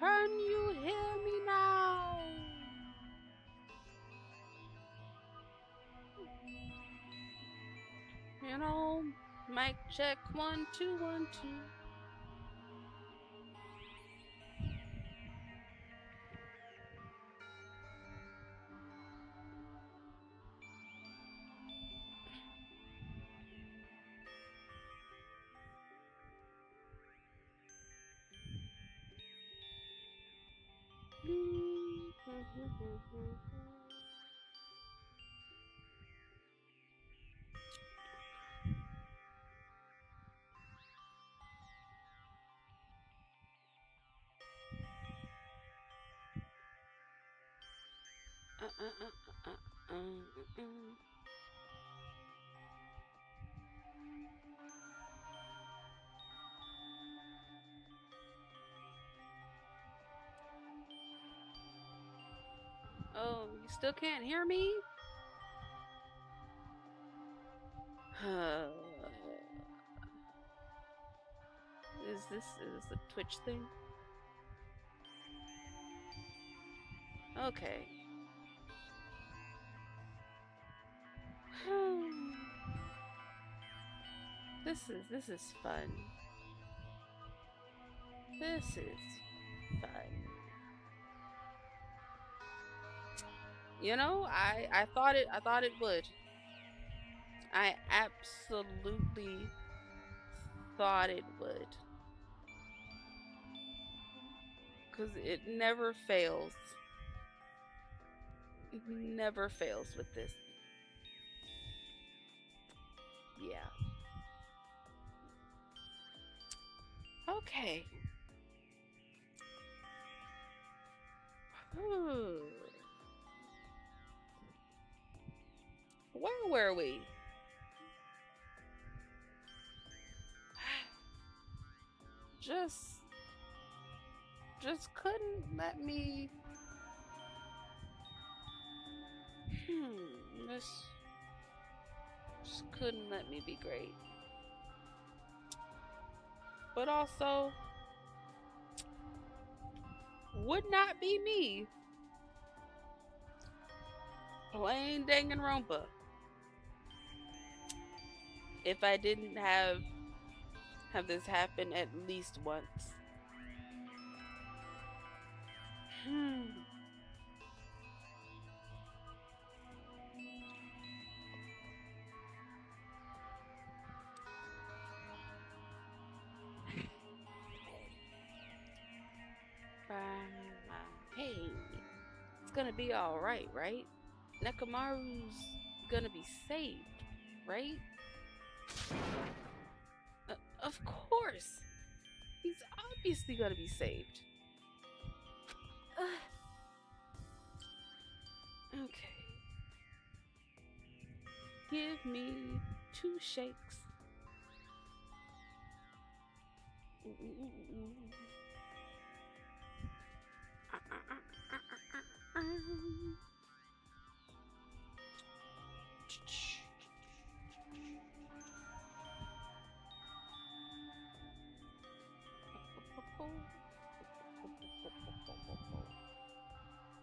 Can you hear me now? You know, mic check 1 2 1 2. Oh, you still can't hear me? Is this a Twitch thing? Okay. This is fun. This is fun. You know, I thought it would. I absolutely thought it would. Cause it never fails. It never fails with this. Yeah. Okay. Where were we? Just couldn't let me. This just couldn't let me be great. But also would not be me playing Danganronpa if I didn't have this happen at least once. Hey, it's gonna be alright, right? Nekamaru's gonna be saved, right? Of course! He's obviously gonna be saved. Okay. Give me 2 shakes.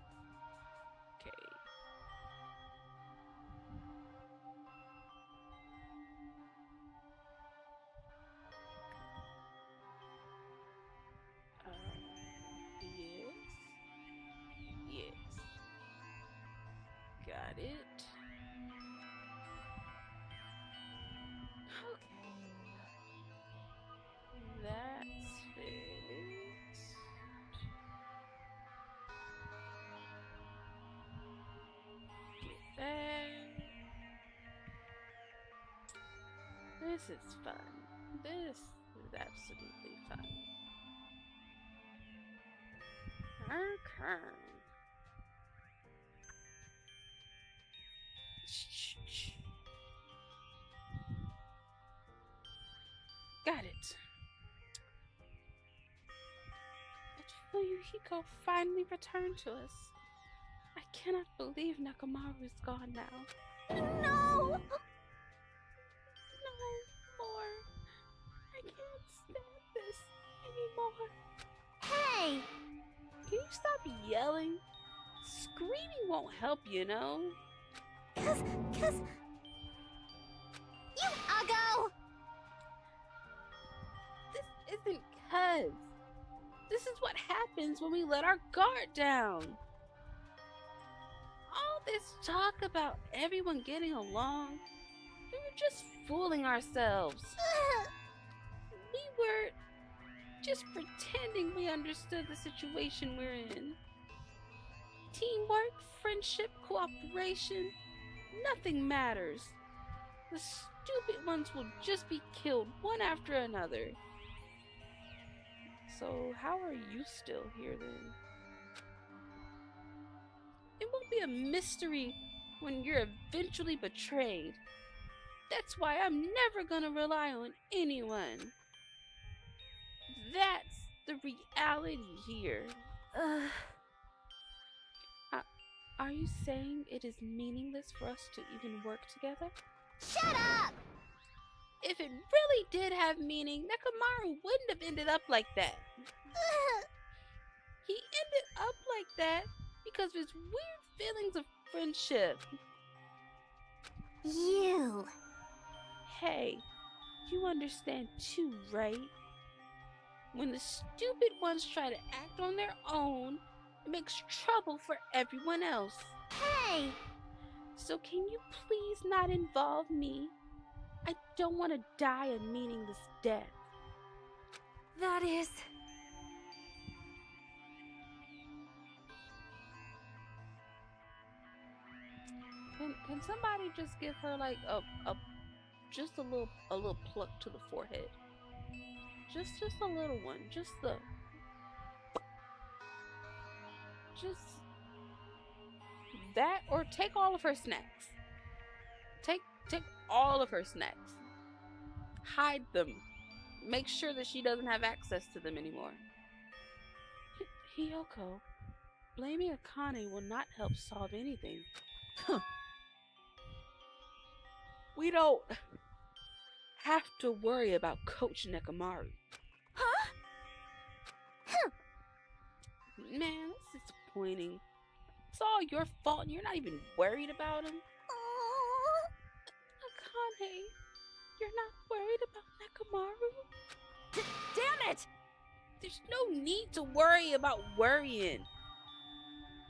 Okay. Yes. Got it. Okay. That's fixed. Get that. This is fun. This is absolutely fun. Okay. Got it. But Fuyuhiko finally returned to us. I cannot believe Nakamaru is gone now. No! No more. I can't stand this anymore. Hey! stop yelling? Screaming won't help, you know? Cause... You uggo! This isn't cuz. This is what happens when we let our guard down. All this talk about everyone getting along, we were just fooling ourselves. We were just pretending we understood the situation we're in. Teamwork, friendship, cooperation, nothing matters. The stupid ones will just be killed one after another. So how are you still here then? It won't be a mystery when you're eventually betrayed. That's why I'm never gonna rely on anyone. That's the reality here. Are you saying it is meaningless for us to even work together? Shut up! If it really did have meaning, Nekomaru wouldn't have ended up like that. He ended up like that because of his weird feelings of friendship. You... Hey, you understand too, right? When the stupid ones try to act on their own, it makes trouble for everyone else. Hey! So can you please not involve me? I don't want to die a meaningless death. That is... Can somebody just give her like just a little pluck to the forehead? Just a little one. Just that, or take all of her snacks. Take all of her snacks. Hide them. Make sure that she doesn't have access to them anymore. Hiyoko, blaming Akane will not help solve anything. We don't have to worry about Coach Nekomaru. Huh? Man, that's disappointing. It's all your fault and you're not even worried about him. Akane, you're not worried about Nekomaru? Damn it! There's no need to worry about worrying.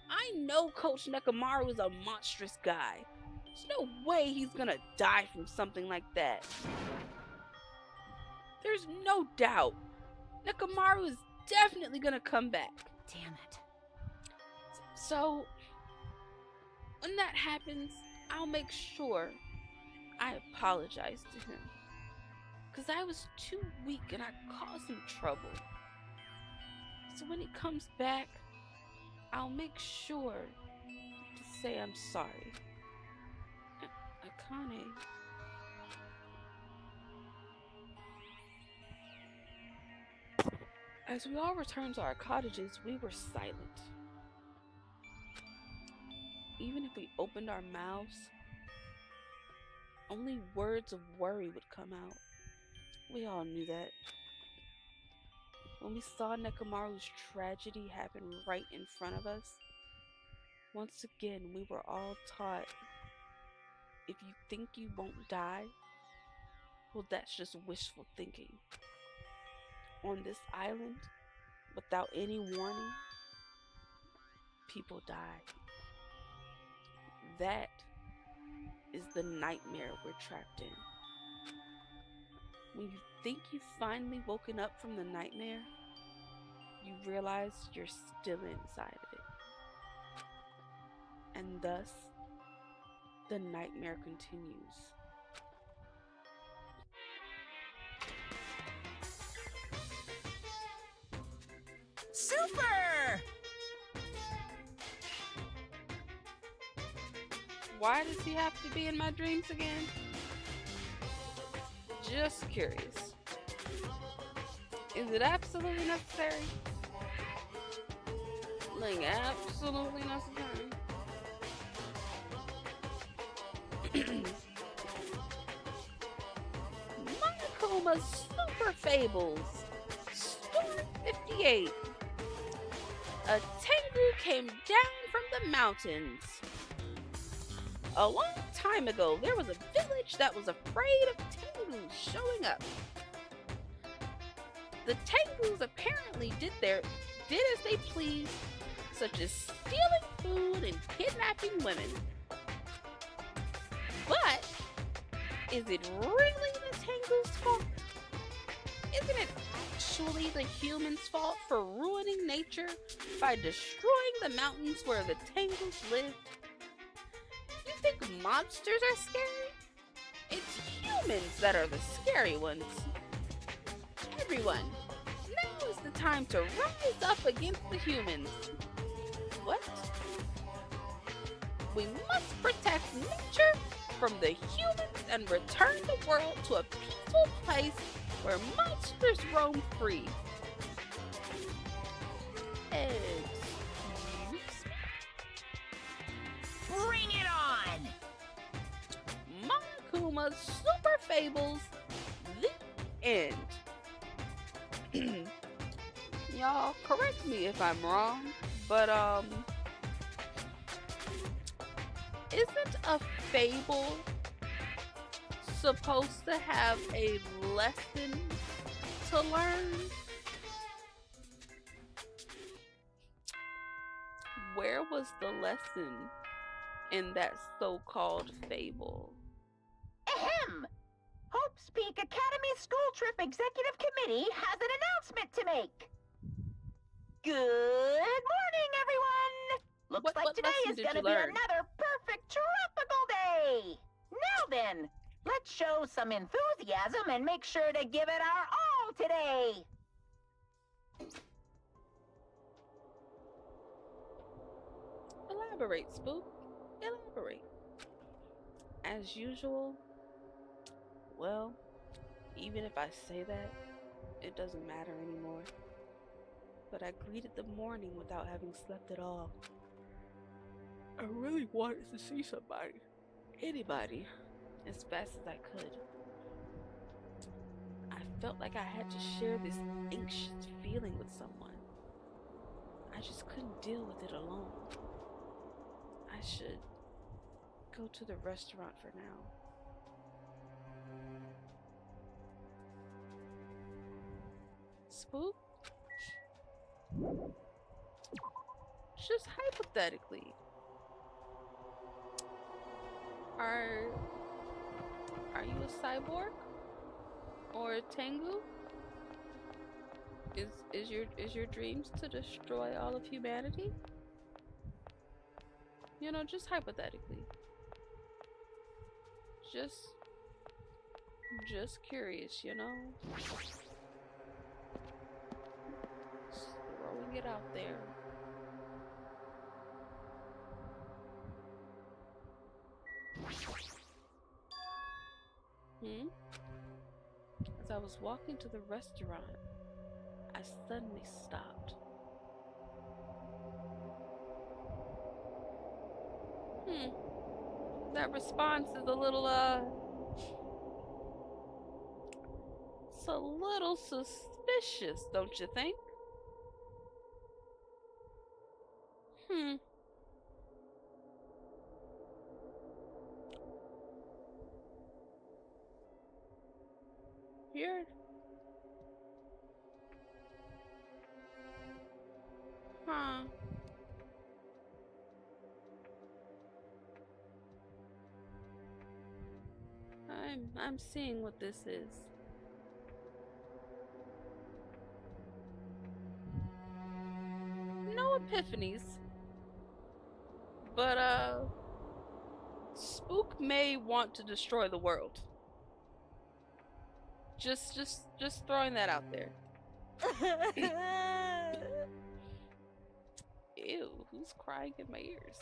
I know Coach Nekomaru is a monstrous guy. There's no way he's gonna die from something like that. There's no doubt. Nekomaru is definitely gonna come back. Damn it. So, when that happens, I'll make sure I apologize to him. Because I was too weak and I caused him trouble. So when he comes back, I'll make sure to say I'm sorry. Akane. As we all returned to our cottages, we were silent. Even if we opened our mouths, only words of worry would come out. We all knew that. When we saw Nekomaru's tragedy happen right in front of us, once again we were all taught, if you think you won't die, well, that's just wishful thinking. On this island, without any warning, people die. That is the nightmare we're trapped in. When you think you've finally woken up from the nightmare, you realize you're still inside of it. And thus, the nightmare continues. Super! Why does he have to be in my dreams again? Just curious. Is it absolutely necessary? Like, absolutely necessary. Monokoma's Super Fables, Storm 58. a Tengu came down from the mountains. A long time ago, there was a village that was afraid of Tengus showing up. The Tengus apparently did as they pleased, such as stealing food and kidnapping women. But is it really the Tengu's fault? Isn't it actually the humans' fault for ruining nature by destroying the mountains where the Tengus lived? You think monsters are scary? It's humans that are the scary ones. Everyone, now is the time to rise up against the humans. What? We must protect nature from the humans and return the world to a peaceful place where monsters roam free. Excuse me? Bring it on! Monokuma's Super Fables, the end. Y'all, correct me if I'm wrong, but isn't a fable supposed to have a lesson to learn? Where was the lesson in that so-called fable? Ahem! Hope's Peak Academy School Trip Executive Committee has an announcement to make. Good morning, everyone! Looks like today is going to be another perfect tropical day! Now then, let's show some enthusiasm and make sure to give it our all today! Elaborate, Spook. Elaborate. As usual, well, even if I say that, it doesn't matter anymore. But I greeted the morning without having slept at all. I really wanted to see somebody. Anybody. As fast as I could. I felt like I had to share this anxious feeling with someone. I just couldn't deal with it alone. I should go to the restaurant for now. Spook? Just hypothetically. Are you a cyborg? Or a Tengu? Is your dreams to destroy all of humanity? You know, just hypothetically. Just curious, you know? Just throwing it out there. As I was walking to the restaurant, I suddenly stopped. That response is a little, it's a little suspicious, don't you think? Here. Huh. I'm seeing what this is. No epiphanies. But Spook may want to destroy the world. Just throwing that out there. Ew, who's crying in my ears?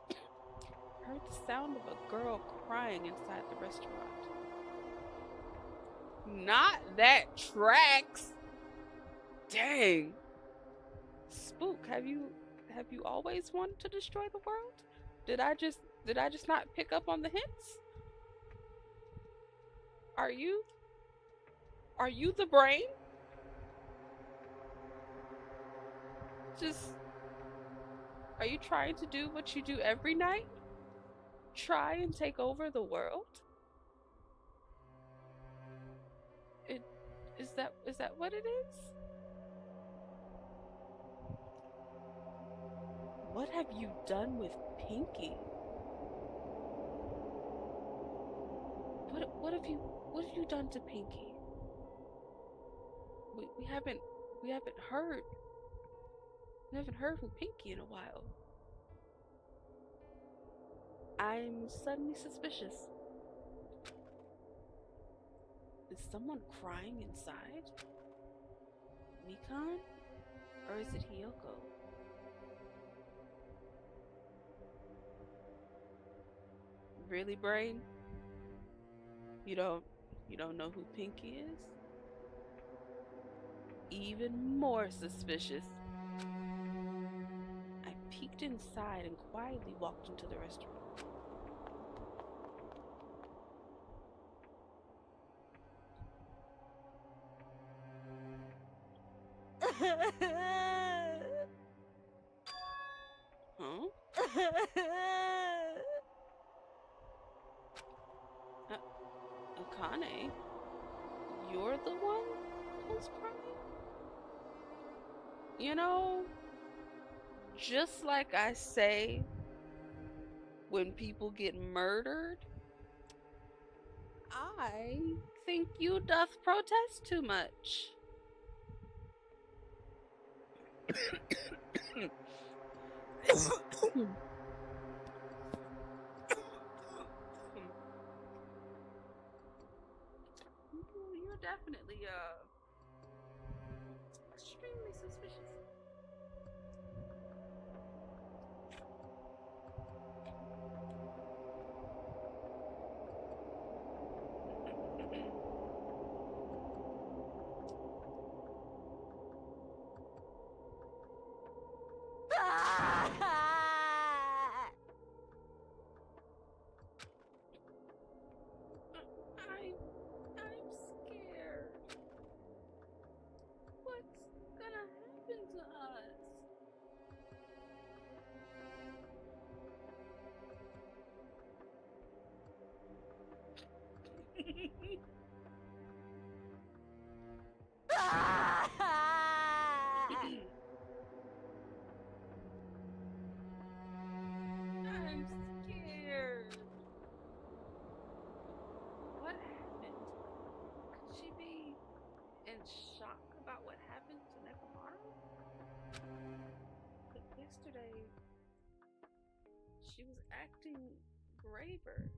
I heard the sound of a girl crying inside the restaurant. Not that tracks. Dang. Spook, have you always wanted to destroy the world? Did I just not pick up on the hints? Are you the brain? Just, are you trying to do what you do every night? Try and take over the world? Is that what it is? What have you done with Pinky? What have you done to Pinky? We haven't heard from Pinky in a while. I'm suddenly suspicious. Is someone crying inside? Mikan? Or is it Hiyoko? Really, Brain? You don't know who Pinky is? Even more suspicious. I peeked inside and quietly walked into the restaurant. Huh? Akane? You're the one who's crying? You know, just like I say when people get murdered, I think you doth protest too much. You're definitely extremely suspicious. I'm scared. What's gonna happen to us? I'm scared. What happened? Could she be in shock about what happened to Nekomaru? But yesterday, she was acting braver.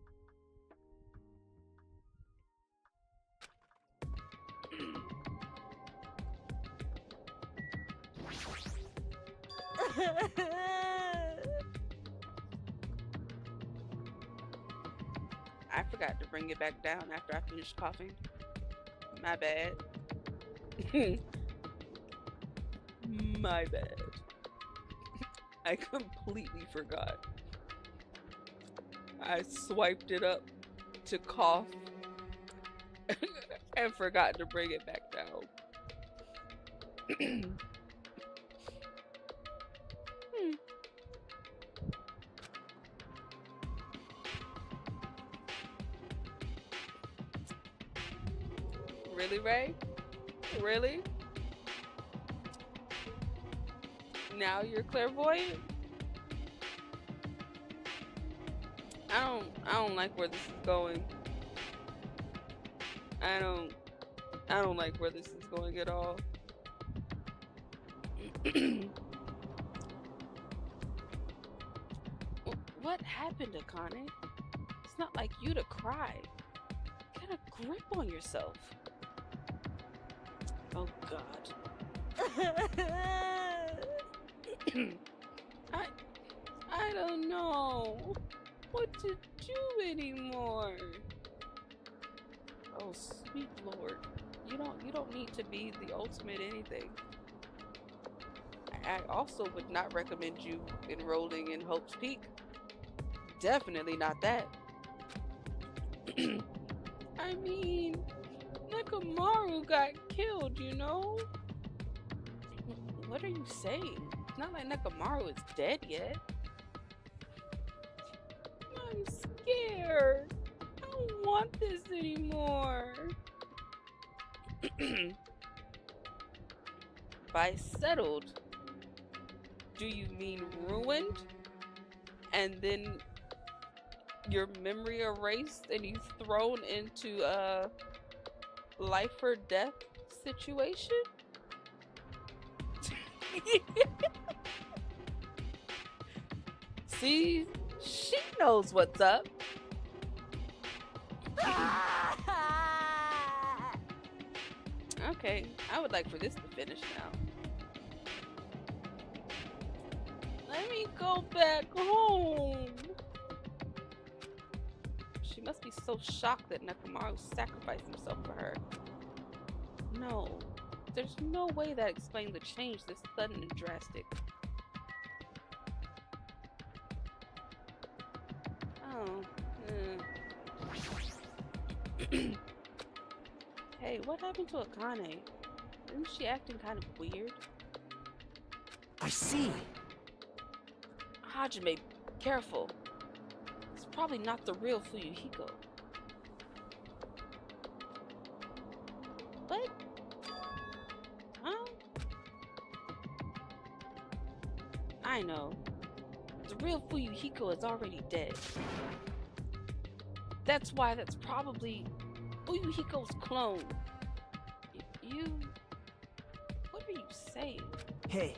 I forgot to bring it back down after I finished coughing. My bad. My bad. I completely forgot. I swiped it up to cough and forgot to bring it back down. Really, Ray? Really? Now you're clairvoyant? I don't like where this is going. I don't like where this is going at all. What happened, Akane? It's not like you to cry. Get a grip on yourself. Oh God. I don't know what to do anymore. Oh sweet Lord. You don't need to be the ultimate anything. I also would not recommend you enrolling in Hope's Peak. Definitely not that. I mean, Nekomaru got killed, you know? What are you saying? It's not like Nekomaru is dead yet. I'm scared. I don't want this anymore. By settled, do you mean ruined? And then your memory erased and you thrown into a life or death situation? See, she knows what's up. Okay, I would like for this to finish now. Let me go back home. She must be so shocked that Nekomaru sacrificed himself for her. No, there's no way that explains the change this sudden and drastic. Oh. Hey, what happened to Akane? Isn't she acting kind of weird? I see. Hajime, careful. It's probably not the real Fuyuhiko. What? Huh? I know. The real Fuyuhiko is already dead. That's why that's probably Fuyuhiko's clone. You... What are you saying? Hey.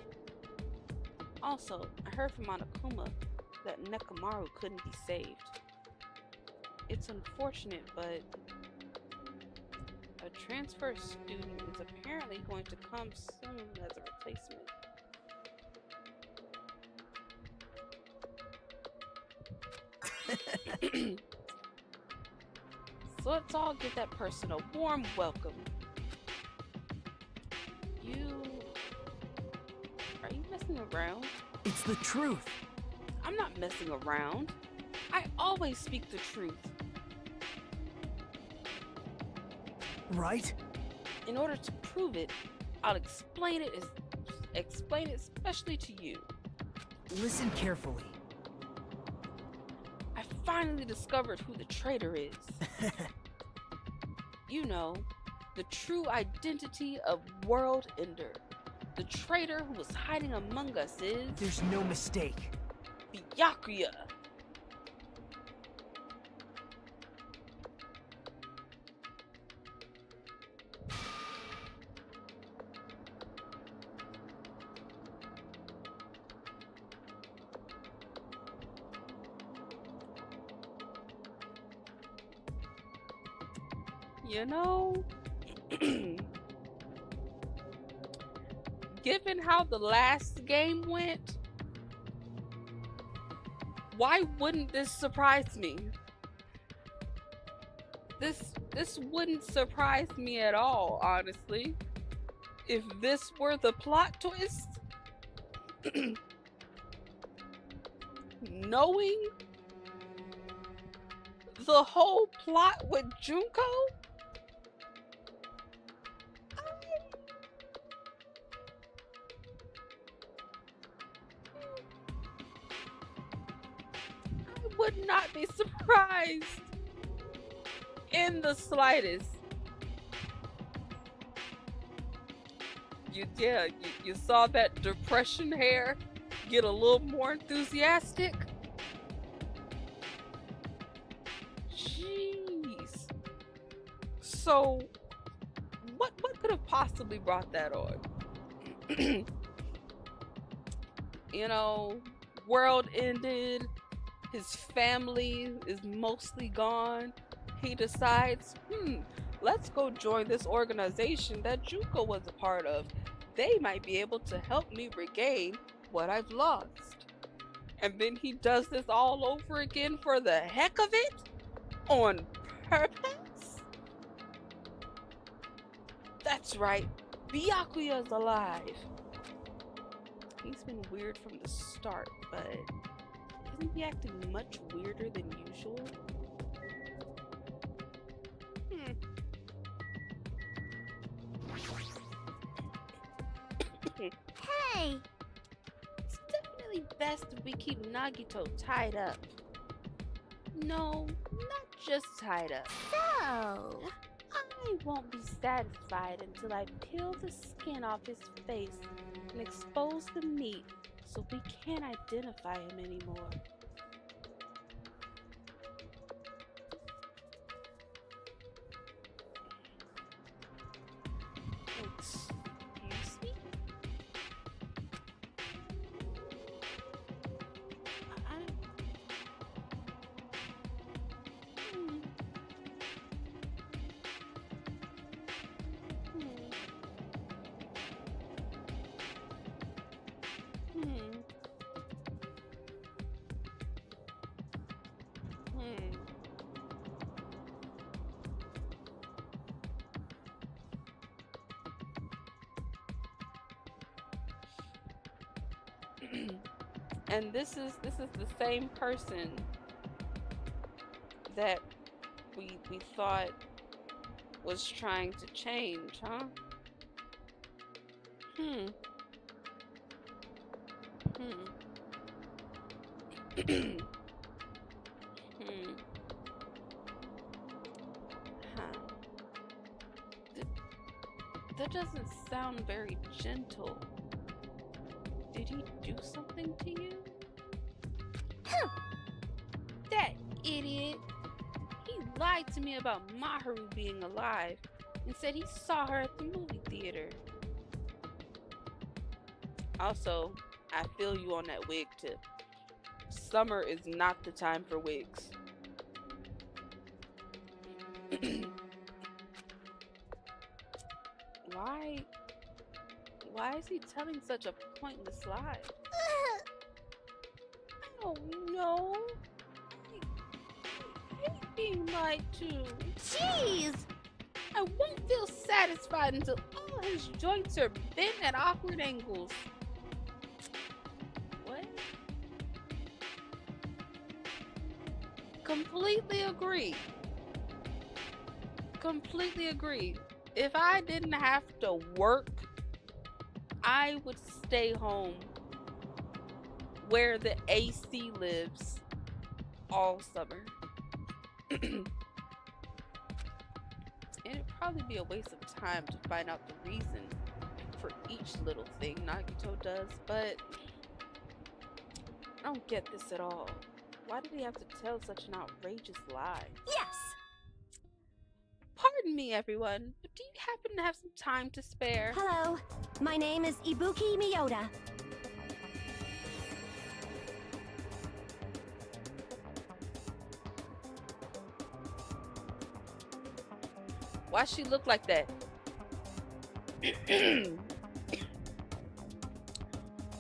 Also, I heard from Monokuma that Nekomaru couldn't be saved. It's unfortunate, but a transfer student is apparently going to come soon as a replacement. So let's all give that person a warm welcome. Are you messing around? It's the truth. I'm not messing around. I always speak the truth. Right? In order to prove it, I'll explain it especially to you. Listen carefully. I finally discovered who the traitor is. You know, the true identity of World Ender. The traitor who was hiding among us is... There's no mistake. Byakuya. You know, given how the last game went, why wouldn't this surprise me? This wouldn't surprise me at all, honestly. If this were the plot twist, knowing the whole plot with Junko, I would not be surprised in the slightest. You saw that depression hair get a little more enthusiastic. Jeez. So, what could have possibly brought that on? You know, world ended. His family is mostly gone. He decides, let's go join this organization that Junko was a part of. They might be able to help me regain what I've lost. And then he does this all over again for the heck of it? On purpose? That's right, Byakuya's alive. He's been weird from the start, but isn't he acting much weirder than usual? Hey! be best if we keep Nagito tied up. No, not just tied up. So, I won't be satisfied until I peel the skin off his face and expose the meat so we can't identify him anymore. Excuse me? Hmm. Hmm. Hmm. And this is the same person that we thought was trying to change, huh? Hmm. Hmm. Hmm. Huh. That doesn't sound very gentle. Did he do something to you? That idiot! He lied to me about Maharu being alive and said he saw her at the movie theater. Also, I feel you on that wig tip. Summer is not the time for wigs. Why is he telling such a pointless lie? I don't know. I hate being lied to. jeez! I won't feel satisfied until all his joints are bent at awkward angles. What? Completely agree. Completely agree. If I didn't have to work, I would stay home where the AC lives all summer. And it'd probably be a waste of time to find out the reason for each little thing Nagito does, but I don't get this at all. Why did he have to tell such an outrageous lie? Yes! Pardon me, everyone, but do you happen to have some time to spare? Hello, my name is Ibuki Miyota. Why she look like that?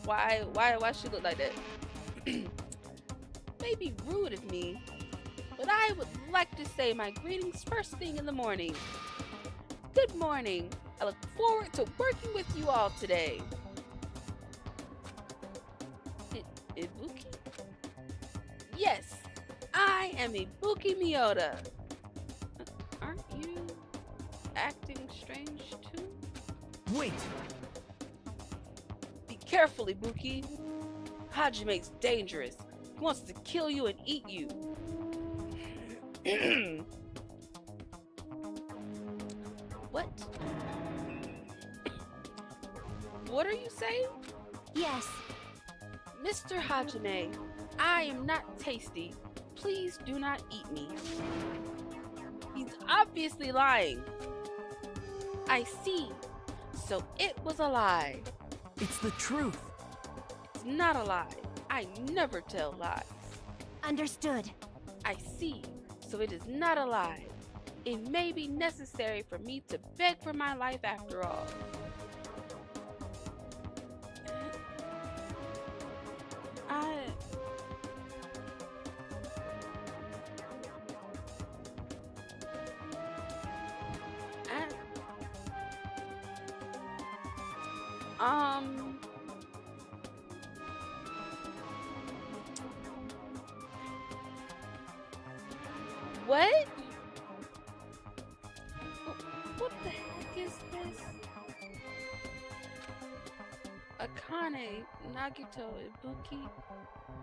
Why she look like that? May be rude of me, but I would like to say my greetings first thing in the morning. Good morning. I look forward to working with you all today. Ibuki? Yes, I am Ibuki Miyota. Aren't you acting strange too? Wait! Be careful, Ibuki. Hajime's dangerous. He wants to kill you and eat you. What? What are you saying? Yes, Mr. Hajime, I am not tasty. Please do not eat me. He's obviously lying. I see. So it was a lie. It's the truth. It's not a lie. I never tell lies. understood. I see. So it is not a lie. It may be necessary for me to beg for my life after all. What? What the heck is this? Akane, Nagito, Ibuki,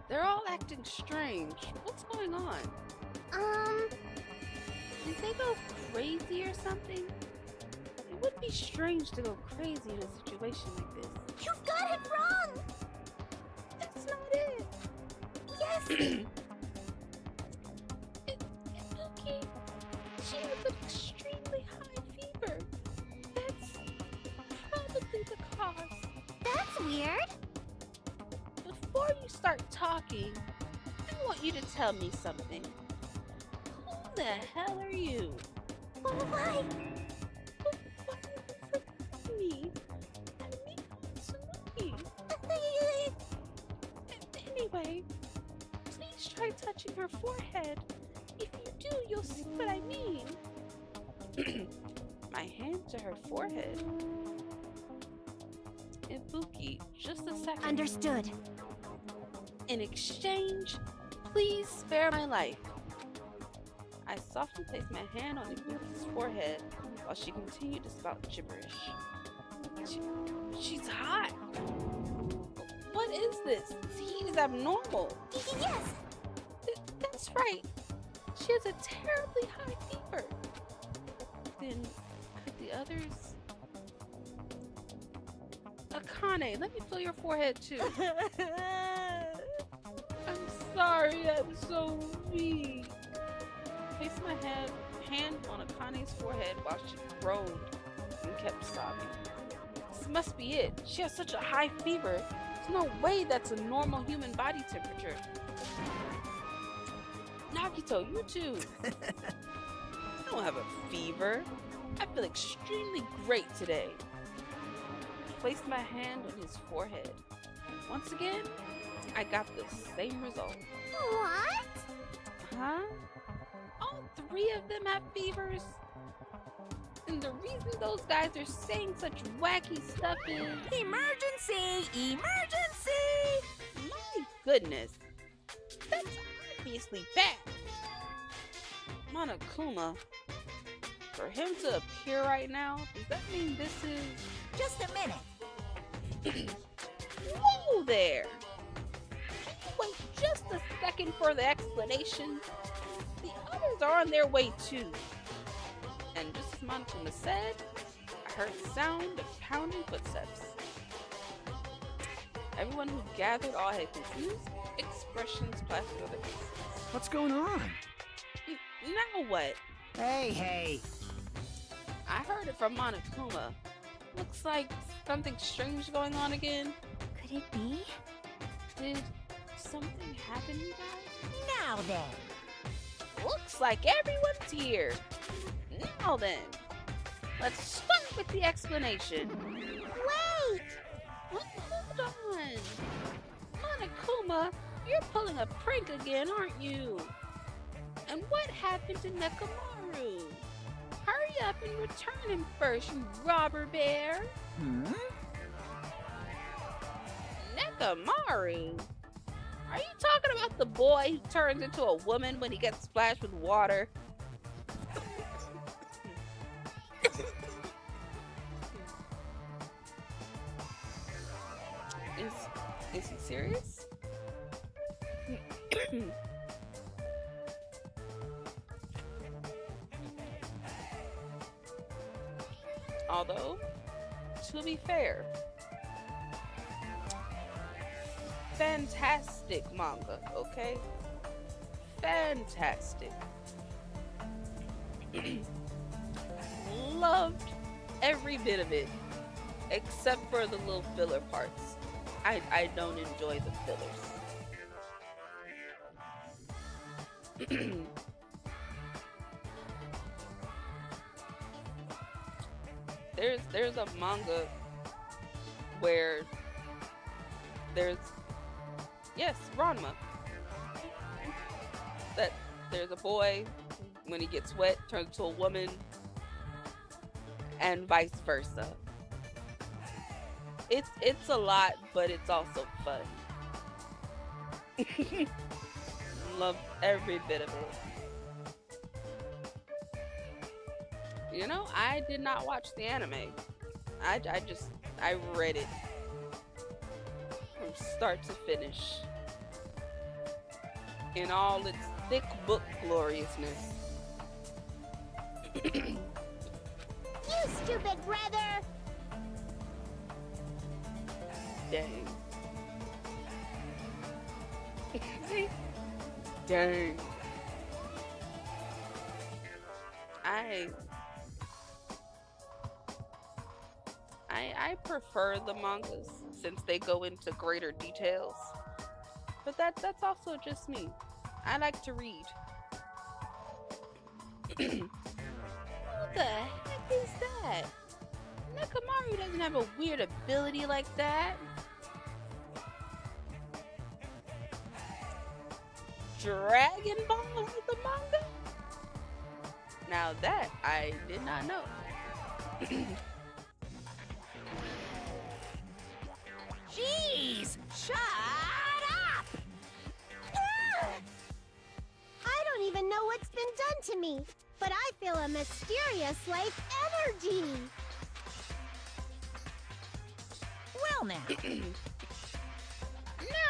they're all acting strange. What's going on? Did they go crazy or something? It would be strange to go crazy in a situation like this. You've got it wrong! That's not it. Yes! Ibuki, she has an extremely high fever. That's probably the cause. That's weird. Before you start talking, I want you to tell me something. Who the hell are you? Why? Why are you me? Tsunuki. Anyway, please try touching her forehead. If you do, you'll see what I mean. My hand to her forehead. Ibuki, just a second. Understood. In exchange, please spare my life. I softly placed my hand on Ibuki's forehead while she continued to spout gibberish. She's hot. What is this? This heat is abnormal. Yes! That's right. She has a terribly high fever. Then, could the others... Akane, let me feel your forehead too. I'm sorry, I'm so weak. Place my hand on Akane's forehead while she groaned and kept sobbing. This must be it. She has such a high fever. There's no way that's a normal human body temperature. Nagito, you too. I don't have a fever. I feel extremely great today. Placed my hand on his forehead. Once again, I got the same result. What? Huh? All three of them have fevers? And the reason those guys are saying such wacky stuff is... Emergency! Emergency! My goodness. That's obviously bad. Monokuma, for him to appear right now, does that mean this is... Just a minute. Whoa there! Can you wait just a second for the explanation? The others are on their way too. And just as Monokuma said, I heard the sound of pounding footsteps. Everyone who gathered all had confused expressions plastered on their faces. What's going on? Now what? Hey. I heard it from Monokuma. Looks like something strange going on again. Could it be? Did something happen, you guys? Now then. Looks like everyone's here. Now then, let's start with the explanation. Wait! Hold on. Monokuma, you're pulling a prank again, aren't you? And what happened to Nekomaru? Hurry up and return him first, you robber bear. Nekomaru? Are you talking about the boy who turns into a woman when he gets splashed with water? Is he serious? Although, to be fair, fantastic manga, okay? Fantastic. Loved every bit of it, except for the little filler parts. I don't enjoy the fillers. There's a manga where Ranma. That there's a boy, when he gets wet, turns into a woman, and vice versa. It's a lot, but it's also fun. Love every bit of it. You know, I did not watch the anime. I read it. start to finish in all its thick book gloriousness. You stupid brother! Dang. Dang. I prefer the mangas since they go into greater details. But that's also just me. I like to read. What the heck is that? Nekamaru doesn't have a weird ability like that. Dragon Ball is the manga? Now that I did not know. Jeez! Shut up! I don't even know what's been done to me, but I feel a mysterious life energy. Well now.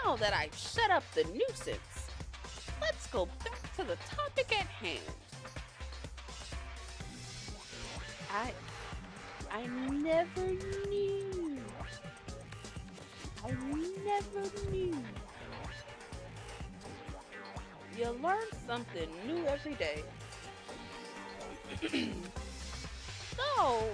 Now that I've shut up the nuisance, let's go back to the topic at hand. I never knew. I never knew. You learn something new every day. So,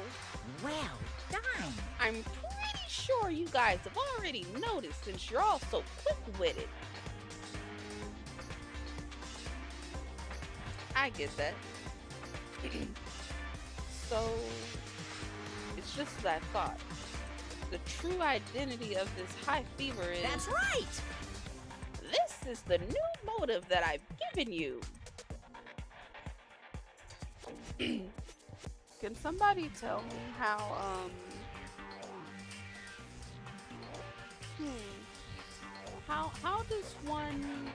Well done. I'm pretty sure you guys have already noticed since you're all so quick-witted. I get that. So, it's just that I thought. The true identity of this high fever is... That's right! This is the new motive that I've given you. Can somebody tell me how, how does one...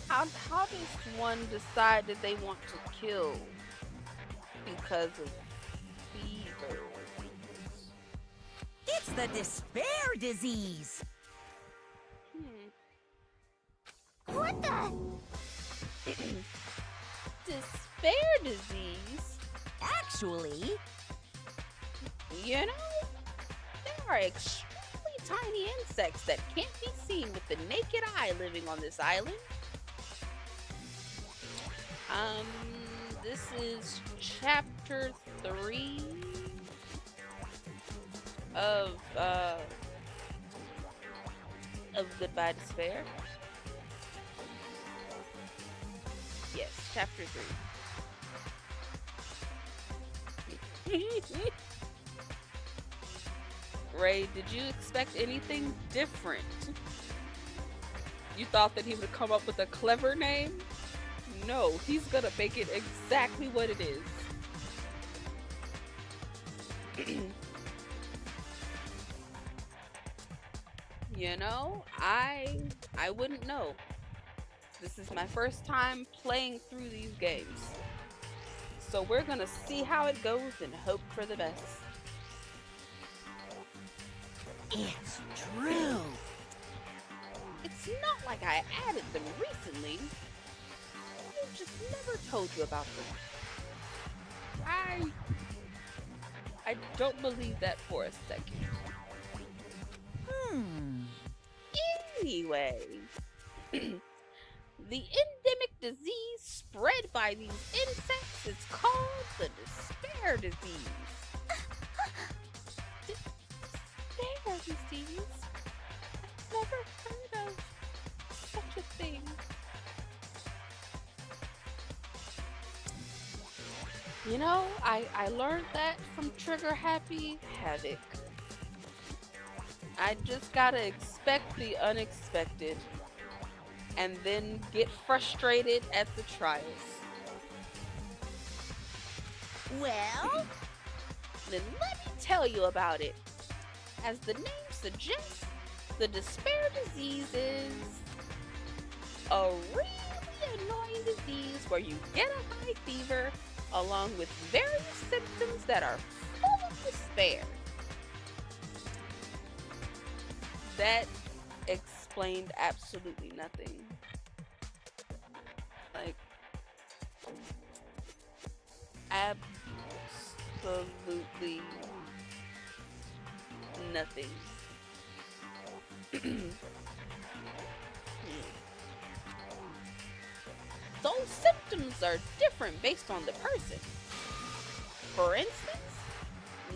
How does one decide that they want to kill because of fever? It's the despair disease. What the? Despair disease? Actually, You know, there are extremely tiny insects that can't be seen with the naked eye living on this island. This is chapter 3 of Goodbye Despair. Yes, chapter 3. Ray, did you expect anything different? You thought that he would come up with a clever name? No, he's gonna make it exactly what it is. You know, I wouldn't know. This is my first time playing through these games. So we're gonna see how it goes and hope for the best. it's true. It's not like I added them recently. I just never told you about them. I don't believe that for a second. Anyway, the endemic disease spread by these insects is called the despair disease. Despair disease? I've never heard of such a thing. You know, I learned that from Trigger Happy Havoc. I just gotta expect the unexpected and then get frustrated at the trials. Well, Then let me tell you about it. As the name suggests, the despair disease is a really annoying disease where you get a high fever along with various symptoms that are full of despair. That explained absolutely nothing. Like, absolutely nothing. Those symptoms are different based on the person. For instance,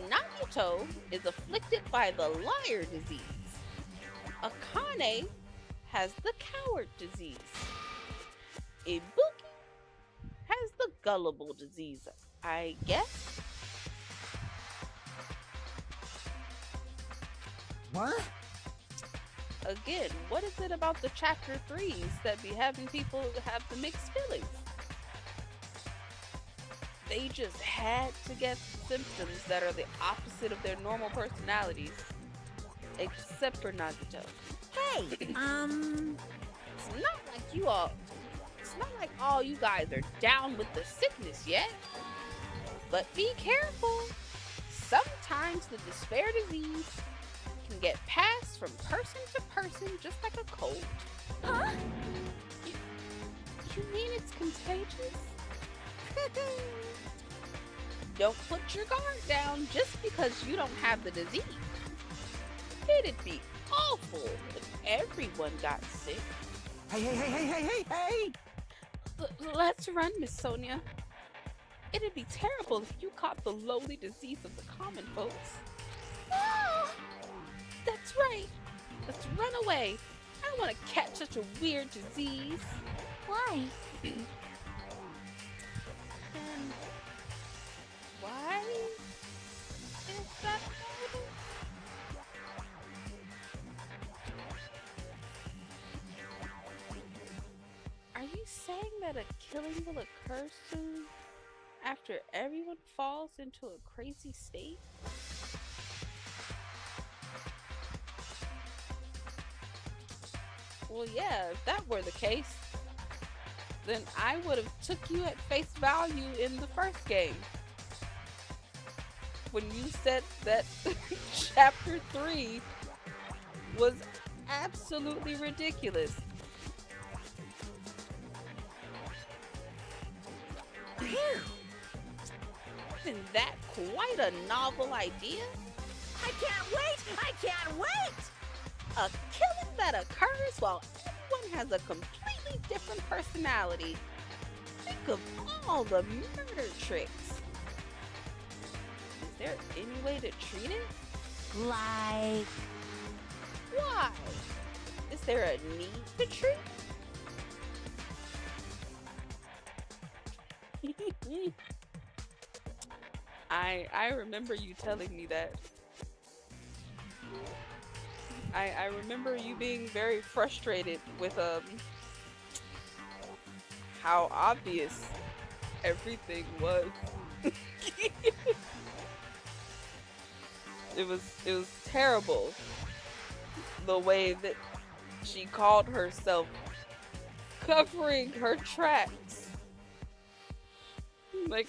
Naruto is afflicted by the liar disease. Akane has the coward disease. Ibuki has the gullible disease, I guess. What? Again, what is it about the chapter 3s that be having people have the mixed feelings? They just had to get symptoms that are the opposite of their normal personalities. Except for Nagito. Hey, It's not like all you guys are down with the sickness yet. But be careful. Sometimes the despair disease can get passed from person to person just like a cold. huh? You mean it's contagious? Don't put your guard down just because you don't have the disease. It'd be awful if everyone got sick. Hey! Let's run, Miss Sonia. It'd be terrible if you caught the lowly disease of the common folks. Oh, That's right. Let's run away. I don't want to catch such a weird disease. why? And why is that horrible? Are you saying that a killing will occur soon after everyone falls into a crazy state? Well, yeah, if that were the case, then I would have took you at face value in the first game. When you said that chapter 3 was absolutely ridiculous. Isn't that quite a novel idea? I can't wait! I can't wait! A killing that occurs while everyone has a completely different personality. Think of all the murder tricks. Is there any way to treat it? Like, Why? Is there a need to treat? I remember you telling me that. I remember you being very frustrated with how obvious everything was. It was terrible the way that she called herself covering her tracks. Like,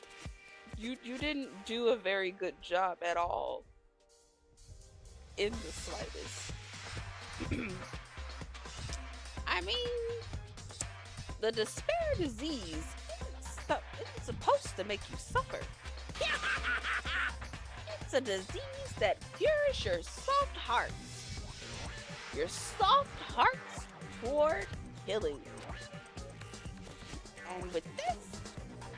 you didn't do a very good job at all. In the slightest. I mean, the despair disease isn't supposed to make you suffer. It's a disease that cures your soft hearts. Your soft hearts toward killing. And with this,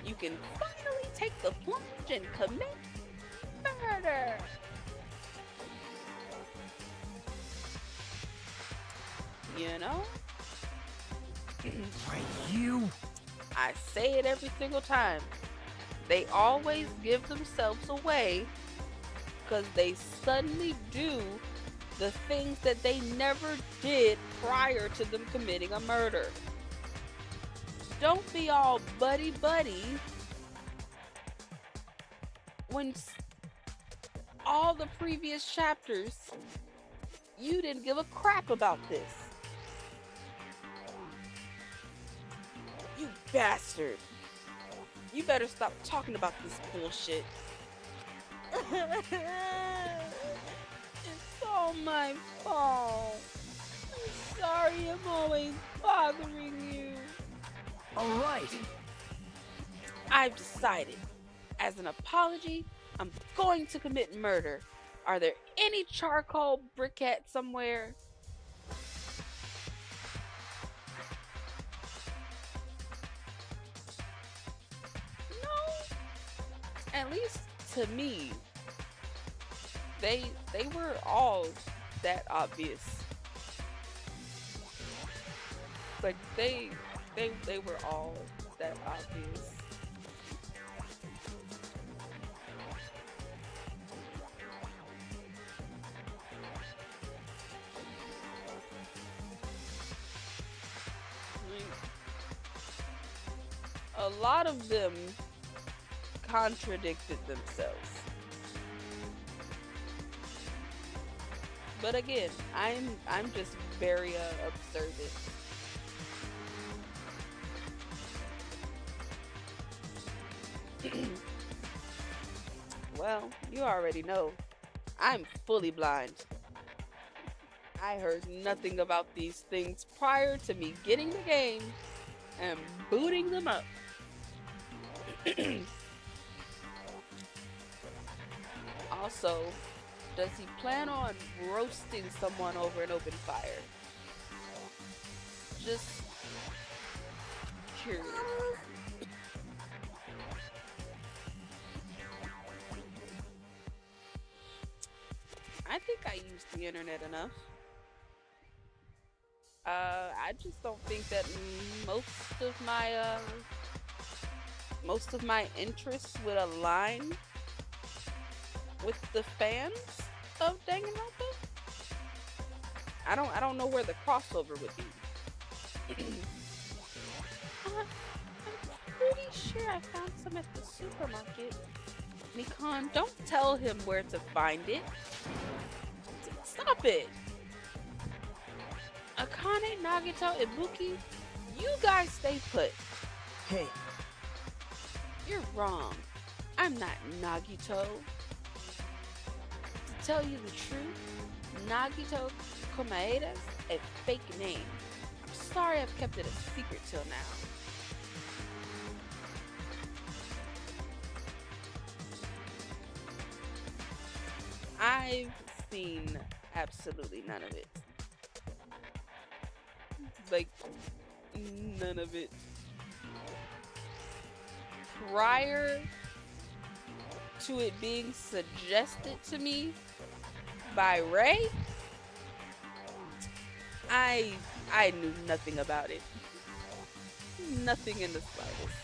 you can finally take the plunge and commit murder. You know? You? I say it every single time. They always give themselves away because they suddenly do the things that they never did prior to them committing a murder. Don't be all buddy-buddy when all the previous chapters you didn't give a crap about this. You bastard. You better stop talking about this bullshit. It's all my fault. I'm sorry I'm always bothering you. All right. I've decided. As an apology, I'm going to commit murder. Are there any charcoal briquettes somewhere? No. At least to me, they were all that obvious. Like they were all that obvious. A lot of them contradicted themselves. But again, I'm just very observant. Well, you already know. I'm fully blind. I heard nothing about these things prior to me getting the game and booting them up. Also, does he plan on roasting someone over an open fire? Just curious. I think I use the internet enough. I just don't think that most of my interests would align with the fans of Danganronpa. I don't know where the crossover would be. I'm pretty sure I found some at the supermarket. Mikan, don't tell him where to find it. Stop it. Akane, Nagito, Ibuki, you guys stay put. Hey. You're wrong. I'm not Nagito. To tell you the truth, Nagito Komaeda's a fake name. I'm sorry I've kept it a secret till now. I've seen absolutely none of it. Like, none of it. Prior to it being suggested to me by Ray, I knew nothing about it. Nothing in the slightest.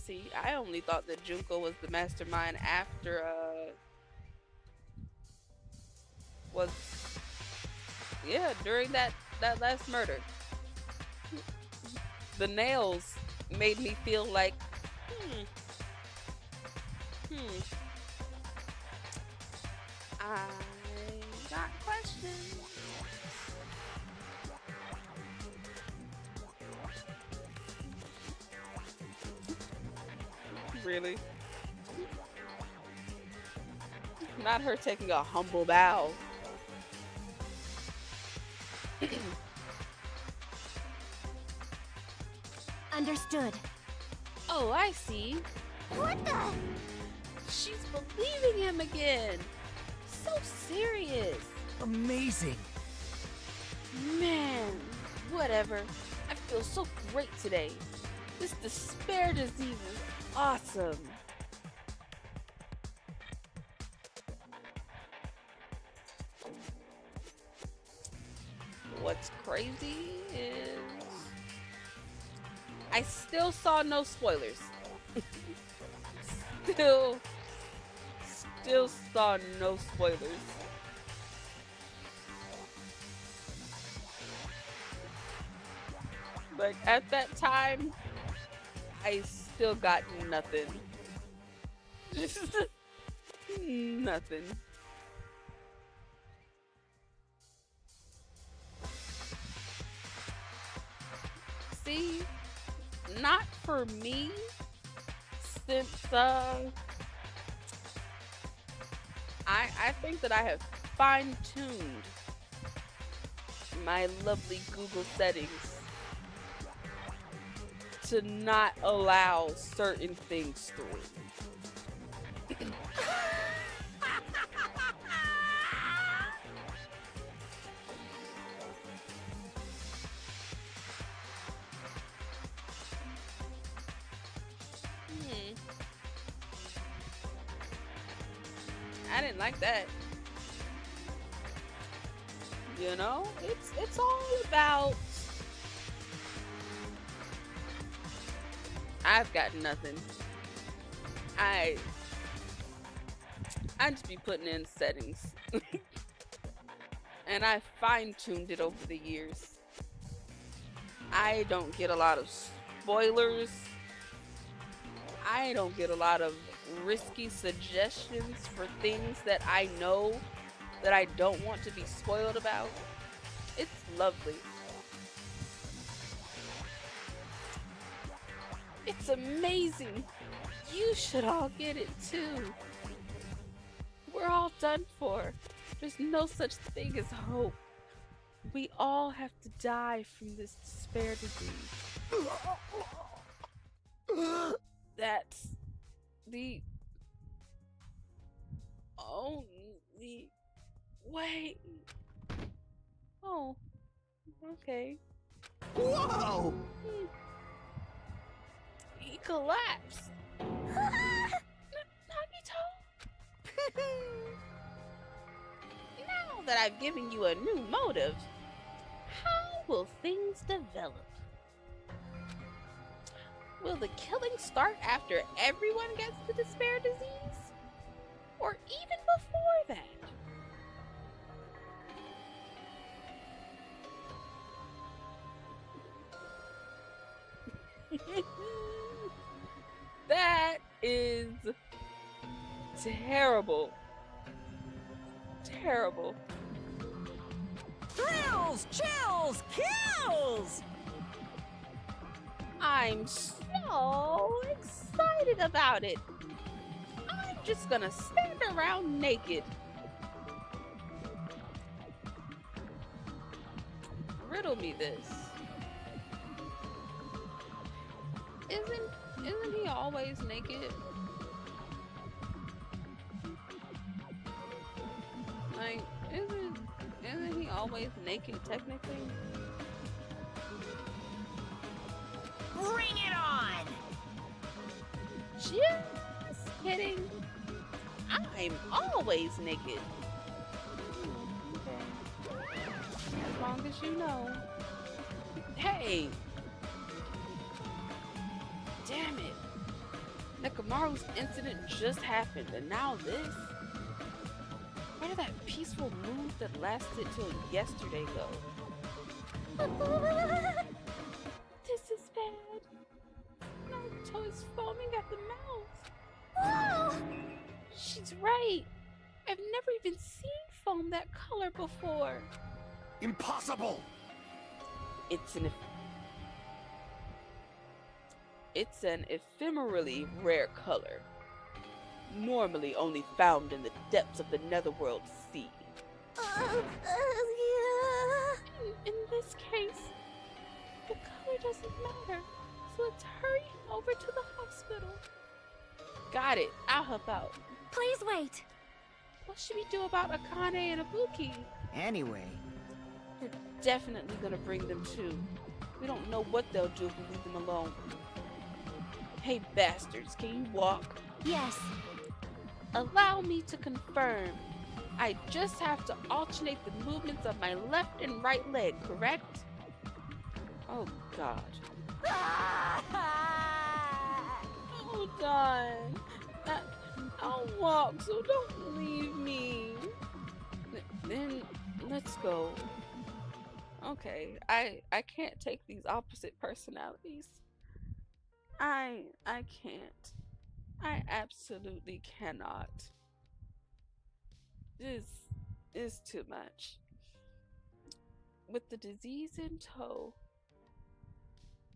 See, I only thought that Junko was the mastermind after during that last murder. The nails made me feel like I got questions. Really? Not her taking a humble bow. Understood. Oh, I see. What the? She's believing him again. So serious. Amazing. Man, whatever. I feel so great today. This despair disease is awesome. What's crazy is I still saw no spoilers. still saw no spoilers. Like at that time, I still got nothing. Just nothing. See, not for me, since I think that I have fine-tuned my lovely Google settings to not allow certain things through. I didn't like that. You know, it's all about. I've got nothing. I just be putting in settings, and I fine-tuned it over the years. I don't get a lot of spoilers. I don't get a lot of risky suggestions for things that I know that I don't want to be spoiled about. It's lovely. It's amazing. You should all get it too. We're all done for. There's no such thing as hope. We all have to die from this despair disease. That's the only way. Oh, okay. Whoa! He collapsed. Nagito. Now that I've given you a new motive, how will things develop? Will the killing start after everyone gets the despair disease? Or even before that? That is terrible. Terrible. Thrills, chills, kills! I'm so excited about it. I'm just gonna stand around naked. Riddle me this. Isn't he always naked? Like, isn't he always naked technically? Bring it on! Just kidding. I'm always naked. Okay. As long as you know. Hey! Damn it. Nekomaru's incident just happened, and now this? Where did that peaceful mood that lasted till yesterday go? This is bad. Naruto is foaming at the mouth. Oh! She's right. I've never even seen foam that color before. Impossible! It's an ephemerally rare color, normally only found in the depths of the netherworld sea. Yeah. In this case, the color doesn't matter, so let's hurry over to the hospital. Got it. I'll help out. Please wait. What should we do about Akane and Ibuki? Anyway, We're definitely gonna bring them too. We don't know what they'll do if we leave them alone. Hey bastards, can you walk? Yes. Allow me to confirm. I just have to alternate the movements of my left and right leg, correct? Oh god. Hold on. I'll walk, so don't leave me. Then let's go. Okay, I can't take these opposite personalities. I can't. I absolutely cannot. This is too much. With the disease in tow,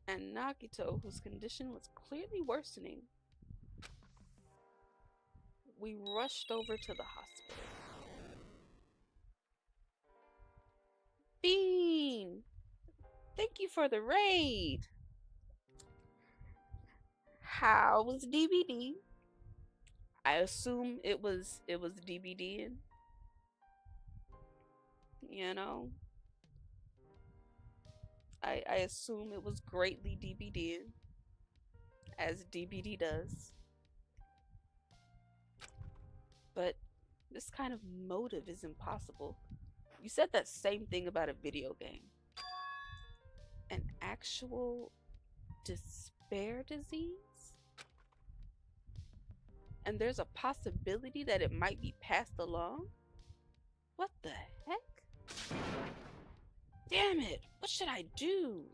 and Nagito, whose condition was clearly worsening. We rushed over to the hospital. Bean! Thank you for the raid! How was DBD? I assume it was DBDing. You know? I assume it was greatly DBDing, as DBD does. But this kind of motive is impossible. You said that same thing about a video game. An actual despair disease? And there's a possibility that it might be passed along? What the heck? Damn it! What should I do?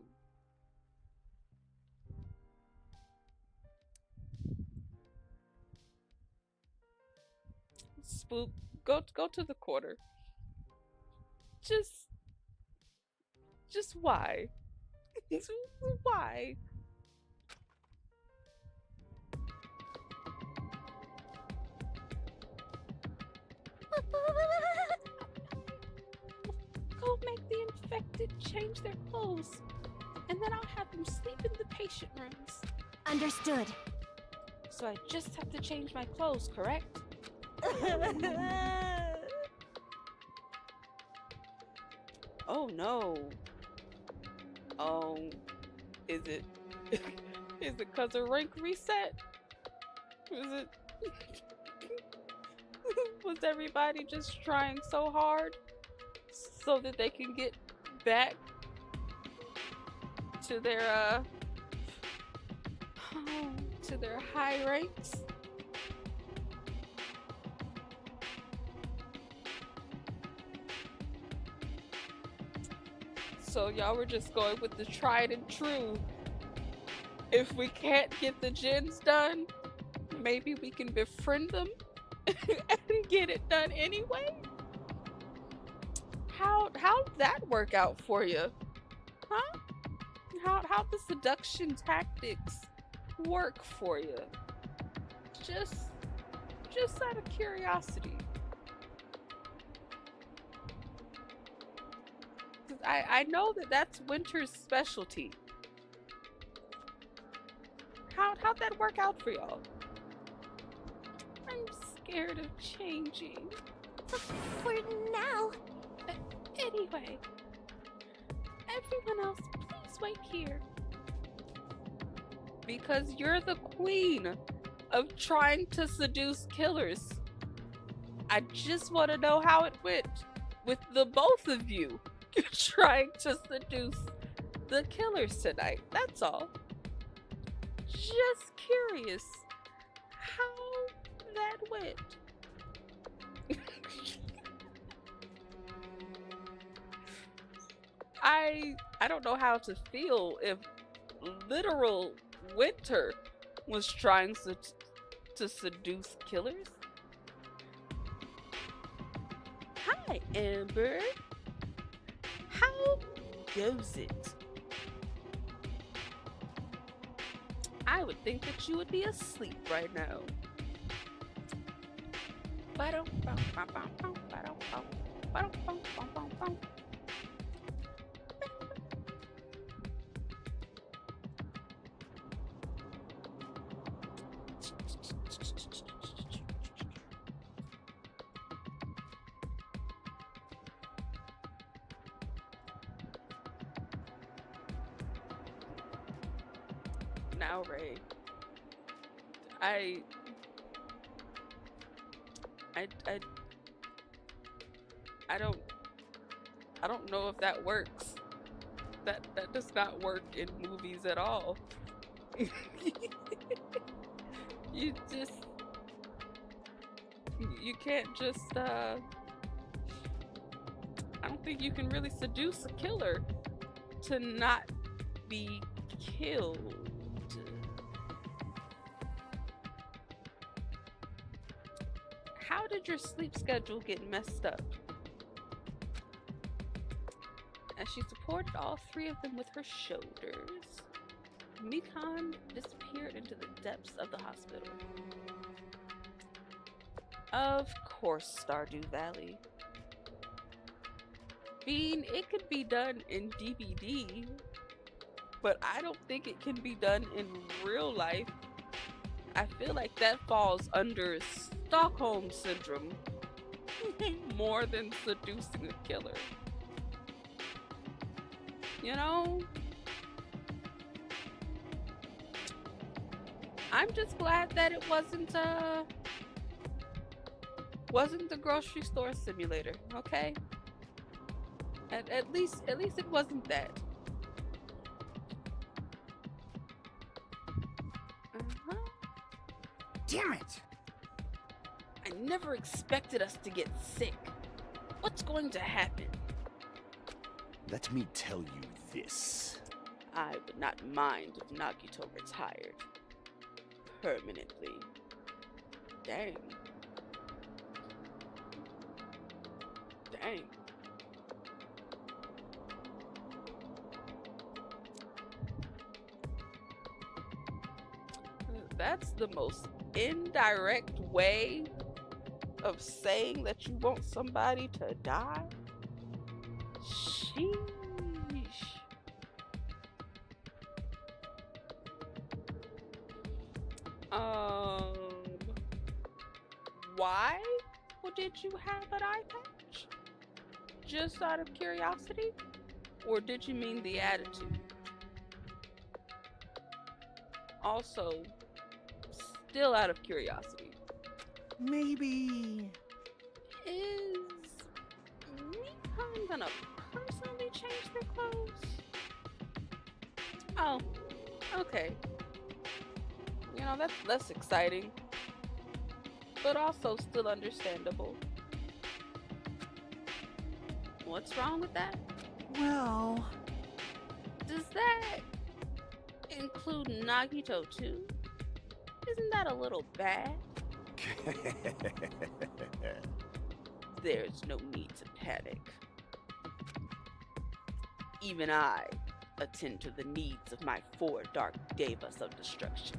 Spook, go to the corner. Just why? Why? Go make the infected change their clothes, and then I'll have them sleep in the patient rooms. Understood. So I just have to change my clothes, correct? Oh no. Is it is it cause of rank reset? Is it was everybody just trying so hard so that they can get back to their high ranks? So y'all were just going with the tried and true. If we can't get the gens done, maybe we can befriend them and get it done anyway? How'd that work out for you? Huh? How'd the seduction tactics work for you? Just out of curiosity. I know that that's Winter's specialty. How'd that work out for y'all? I'm scared of changing. For now. Anyway, everyone else, please wait here. Because you're the queen of trying to seduce killers. I just want to know how it went with the both of you trying to seduce the killers tonight. That's all. Just curious how that went. I don't know how to feel if literal Winter was trying to seduce killers. Hi, Amber. How goes it? I would think that you would be asleep right now. Now, Ray, I don't know if that works. That does not work in movies at all. You can't just I don't think you can really seduce a killer to not be killed. How did your sleep schedule get messed up? As she supported all three of them with her shoulders. Mikan disappeared into the depths of the hospital. Of course, Stardew Valley. Bean, it could be done in DVD, but I don't think it can be done in real life. I feel like that falls under Stockholm Syndrome more than seducing a killer. You know? I'm just glad that it wasn't the grocery store simulator, okay? At least it wasn't that. Damn it! I never expected us to get sick. What's going to happen? Let me tell you this. I would not mind if Nagito retired. Permanently. Dang. Dang. That's the most indirect way of saying that you want somebody to die? Sheesh. Why did you have an eye patch? Just out of curiosity? Or did you mean the attitude? Also, still out of curiosity. Maybe... Is Mikan gonna personally change their clothes? Oh, okay. You know, that's less exciting, but also still understandable. What's wrong with that? Well... Does that include Nagito too? Isn't that a little bad? There's no need to panic. Even I attend to the needs of my 4 dark devas of destruction.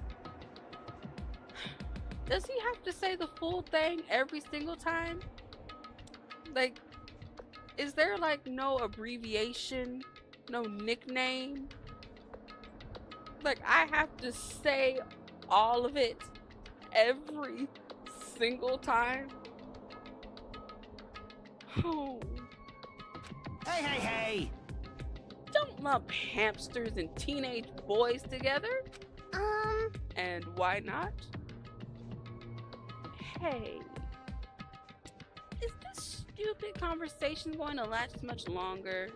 Does he have to say the full thing every single time? Like, is there like no abbreviation, no nickname? Like, I have to say all of it every single time? Oh. Hey! Don't lump hamsters and teenage boys together. And why not? Hey, is this stupid conversation going to last much longer?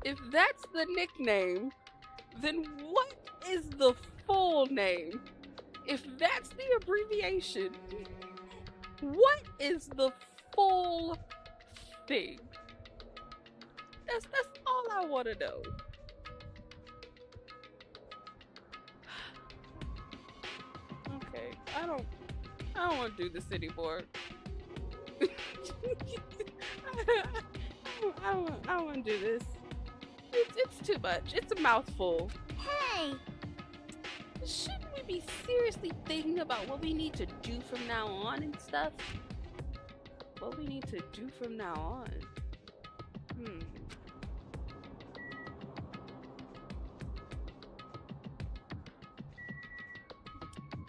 If that's the nickname, then what is the full name? If that's the abbreviation, what is the full thing? That's all I want to know. Okay, I don't want to do this anymore. I don't want to do this. It's too much. It's a mouthful. Hey! Shouldn't we be seriously thinking about what we need to do from now on and stuff? What we need to do from now on?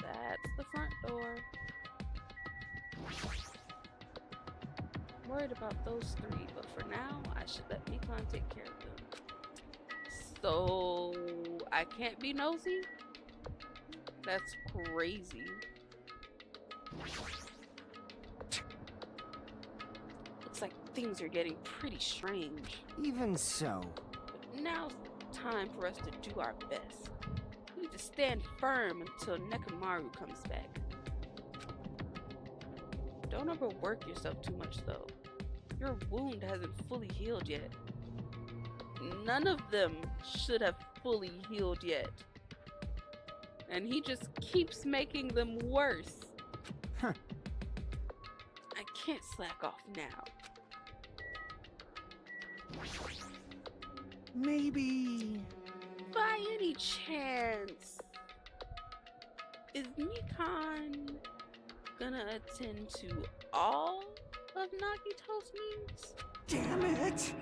That's the front door. I'm worried about those 3, but for now, I should let Mikan take care of them. So, I can't be nosy? That's crazy. Looks like things are getting pretty strange. Even so. But now's the time for us to do our best. We need to stand firm until Nekomaru comes back. Don't overwork yourself too much though. Your wound hasn't fully healed yet. None of them should have fully healed yet. And he just keeps making them worse. Huh. I can't slack off now. Maybe... By any chance, is Mikan gonna attend to all of Nagito's needs? Damn it!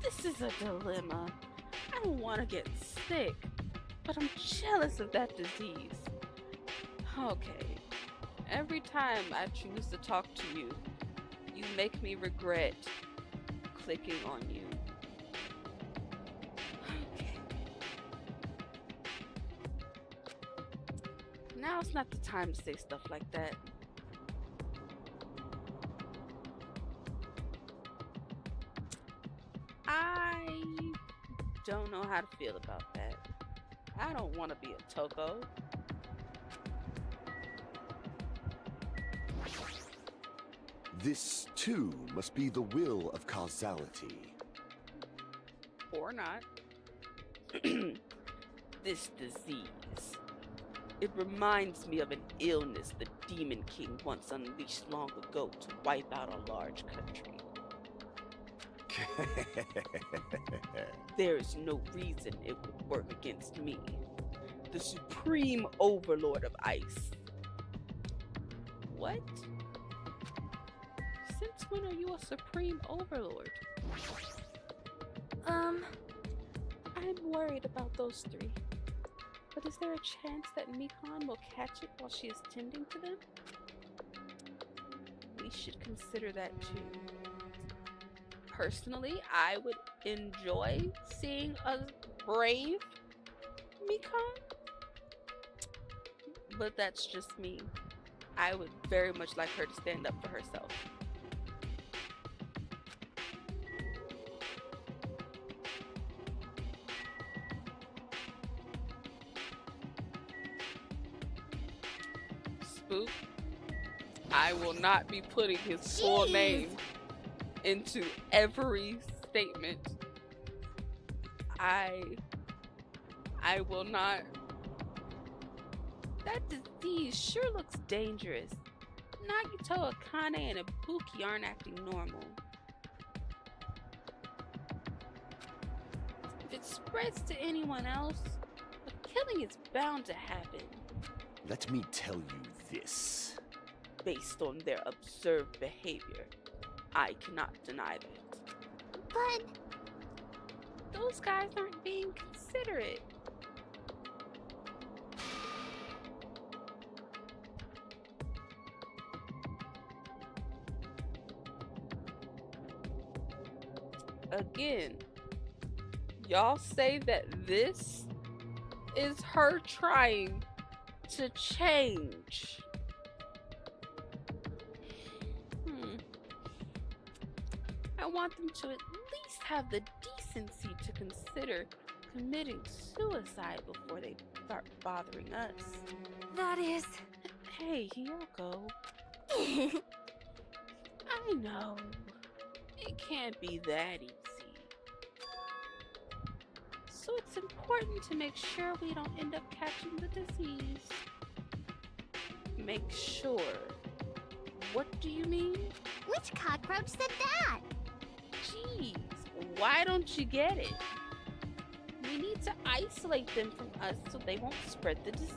This is a dilemma. I don't want to get sick, but I'm jealous of that disease. Okay, every time I choose to talk to you, you make me regret clicking on you. Okay. Now's not the time to say stuff like that. I don't know how to feel about that. I don't want to be a Toko. This, too, must be the will of causality. Or not. This disease. It reminds me of an illness the Demon King once unleashed long ago to wipe out a large country. There is no reason it would work against me, the supreme overlord of ice. What? Since when are you a supreme overlord? I'm worried about those three. But is there a chance that Mikan will catch it while she is tending to them? We should consider that too. Personally, I would enjoy seeing a brave Mikan. But that's just me. I would very much like her to stand up for herself. Spook, I will not be putting his full name into every statement. I will not. That disease sure looks dangerous. Nagito, Akane, and Ibuki aren't acting normal. If it spreads to anyone else, a killing is bound to happen. Let me tell you this. Based on their observed behavior, I cannot deny that. But Those guys aren't being considerate. Again, y'all say that this is her trying to change. I want them to at least have the decency to consider committing suicide before they start bothering us. that is... Hey, Hiyoko, I know it can't be that easy. So it's important to make sure we don't end up catching the disease. Make sure. What do you mean? Which cockroach said that? Jeez, why don't you get it? We need to isolate them from us so they won't spread the disease.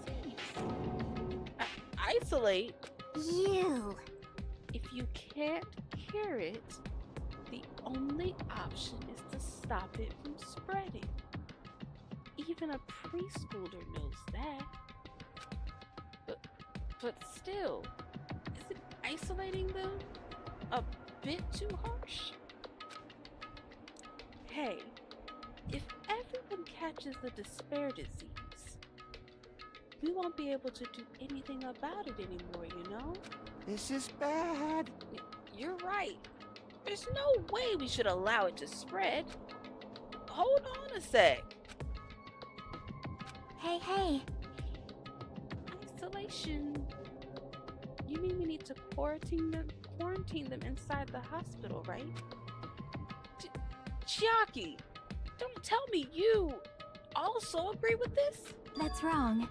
Isolate? You. If you can't cure it, the only option is to stop it from spreading. Even a preschooler knows that. But still, isn't isolating them a bit too harsh? Hey, if everyone catches the despair disease, we won't be able to do anything about it anymore, you know? This is bad. You're right. There's no way we should allow it to spread. Hold on a sec. Hey. Isolation. You mean we need to quarantine them inside the hospital, right? Chiaki, don't tell me you also agree with this? That's wrong.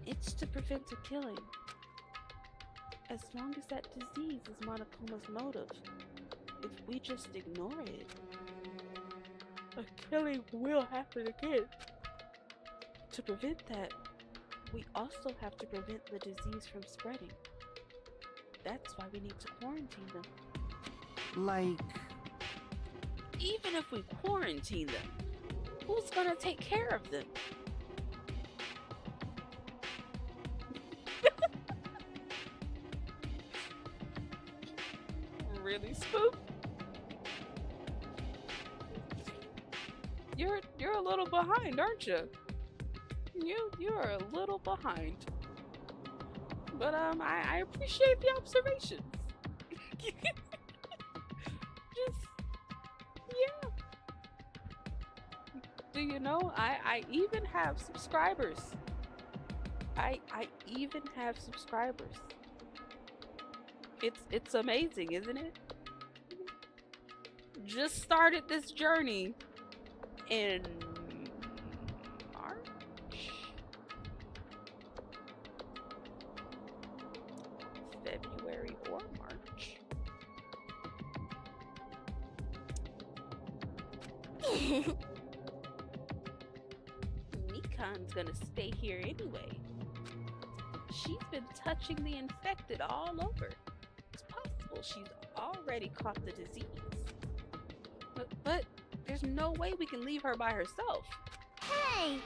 It's to prevent a killing. As long as that disease is Monokoma's motive, if we just ignore it, a killing will happen again. to prevent that, we also have to prevent the disease from spreading. That's why we need to quarantine them. Like, Even if we quarantine them, who's gonna take care of them? Really, Spook? You're a little behind, aren't you? You're a little behind. But I appreciate the observations. Just yeah. Do you know I even have subscribers. I even have subscribers. It's amazing, isn't it? Just started this journey in March, February or March. Mikan's gonna stay here anyway. She's been touching the infected all over. It's possible she's already caught the disease. But there's no way we can leave her by herself. Hey!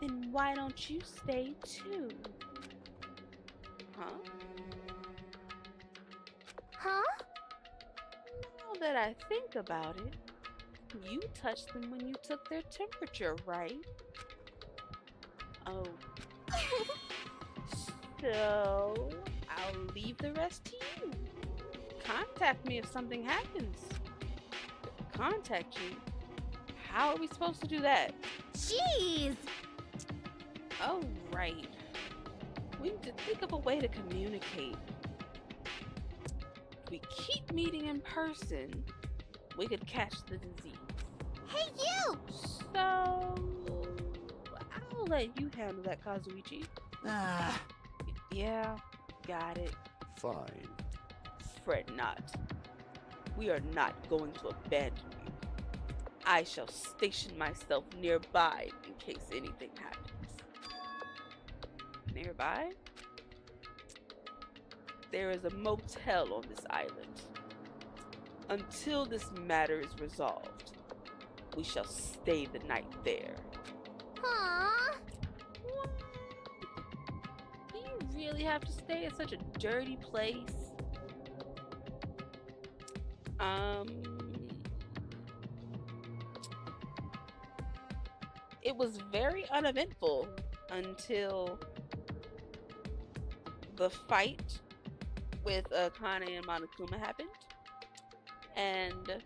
Then why don't you stay too? Huh? Huh? Now that I think about it, you touched them when you took their temperature, right? Oh. So, I'll leave the rest to you. Contact me if something happens. Contact you? How are we supposed to do that? Jeez! Oh, right. We need to think of a way to communicate. If we keep meeting in person, we could catch the disease. Hey, you! So, I'll let you handle that, Kazuichi. ah, Yeah, got it. Fine. Fret not. We are not going to abandon you. I shall station myself nearby in case anything happens. Nearby? There is a motel on this island. Until this matter is resolved, we shall stay the night there. Aww. What? Do you really have to stay at such a dirty place? It was very uneventful until the fight with Akane and Monokuma happened. And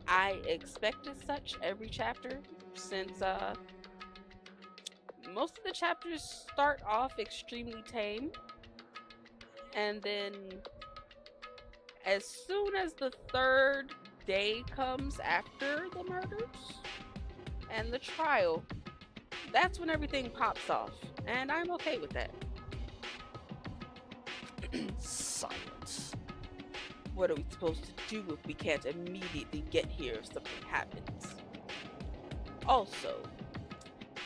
I expected such every chapter since most of the chapters start off extremely tame, and then as soon as the third day comes after the murders and the trial, that's when everything pops off, and I'm okay with that. Silence. What are we supposed to do if we can't immediately get here if something happens? Also,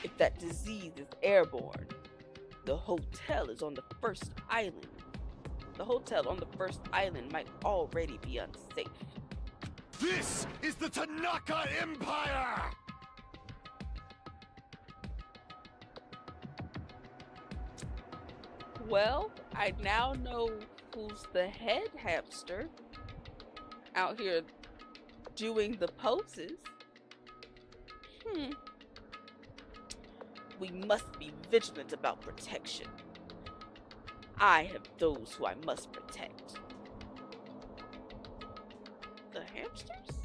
if that disease is airborne, the hotel is on the first island. The hotel on the first island might already be unsafe. This is the Tanaka Empire! Well, I now know who's the head hamster out here doing the poses. We must be vigilant about protection. I have those who I must protect. The hamsters?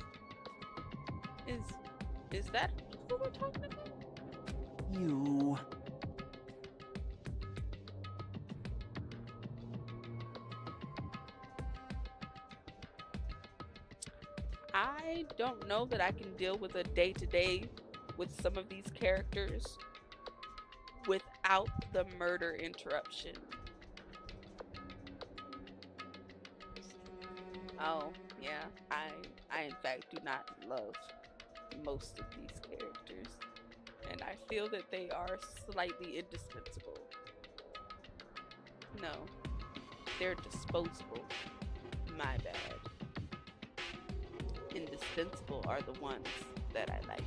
Is that who we're talking about? you. I don't know that I can deal with a day-to-day with some of these characters without the murder interruption. Oh, yeah, I in fact do not love most of these characters. And I feel that they are slightly indispensable. No, they're disposable. My bad. Indispensable are the ones that I like.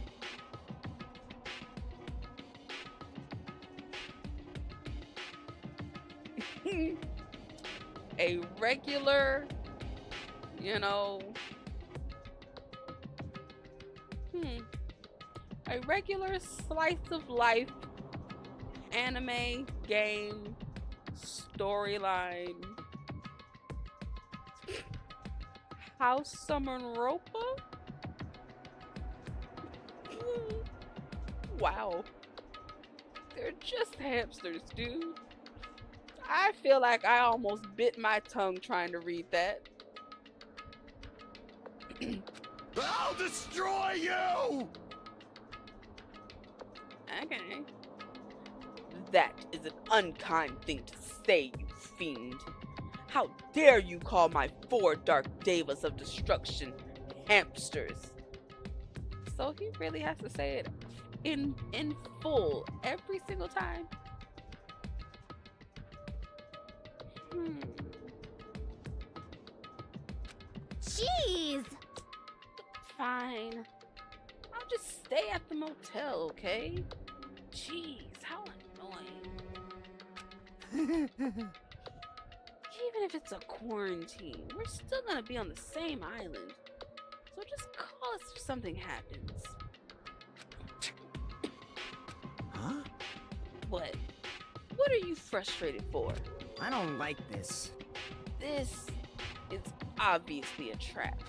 A regular, you know, a regular slice of life anime game storyline. House Summonropa? Wow. They're just hamsters, dude. I feel like I almost bit my tongue trying to read that. I'll destroy you! Okay. That is an unkind thing to say, you fiend. How dare you call my 4 dark devas of destruction hamsters? So he really has to say it in full every single time. Jeez! Fine. I'll just stay at the motel, okay? Jeez, how annoying. Even if it's a quarantine, we're still gonna be on the same island. So just call us if something happens. Huh? What? What are you frustrated for? I don't like this. This is obviously a trap.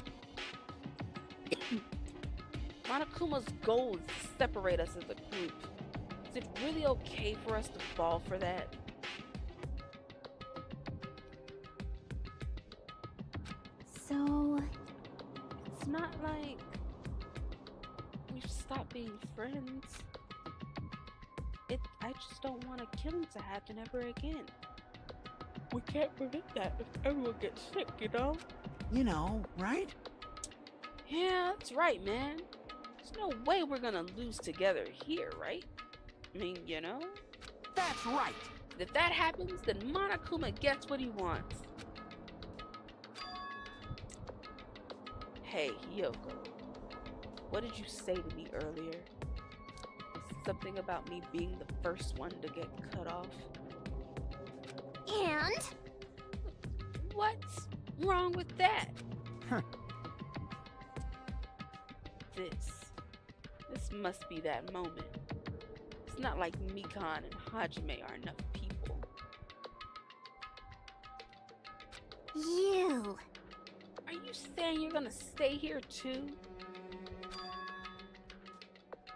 Monokuma's goal is to separate us as a group. Is it really okay for us to fall for that? So, It's not like we've stopped being friends. I just don't want a killing to happen ever again. We can't prevent that if everyone gets sick, you know? You know, right? Yeah, that's right, man. There's no way we're gonna lose together here, right? I mean, you know? That's right. If that happens, then Monokuma gets what he wants. Hey, Hiyoko. What did you say to me earlier? Something about me being the first one to get cut off? and? What's wrong with that? Huh. This must be that moment. It's not like Mikan and Hajime are enough people. You. Are you saying you're gonna stay here too?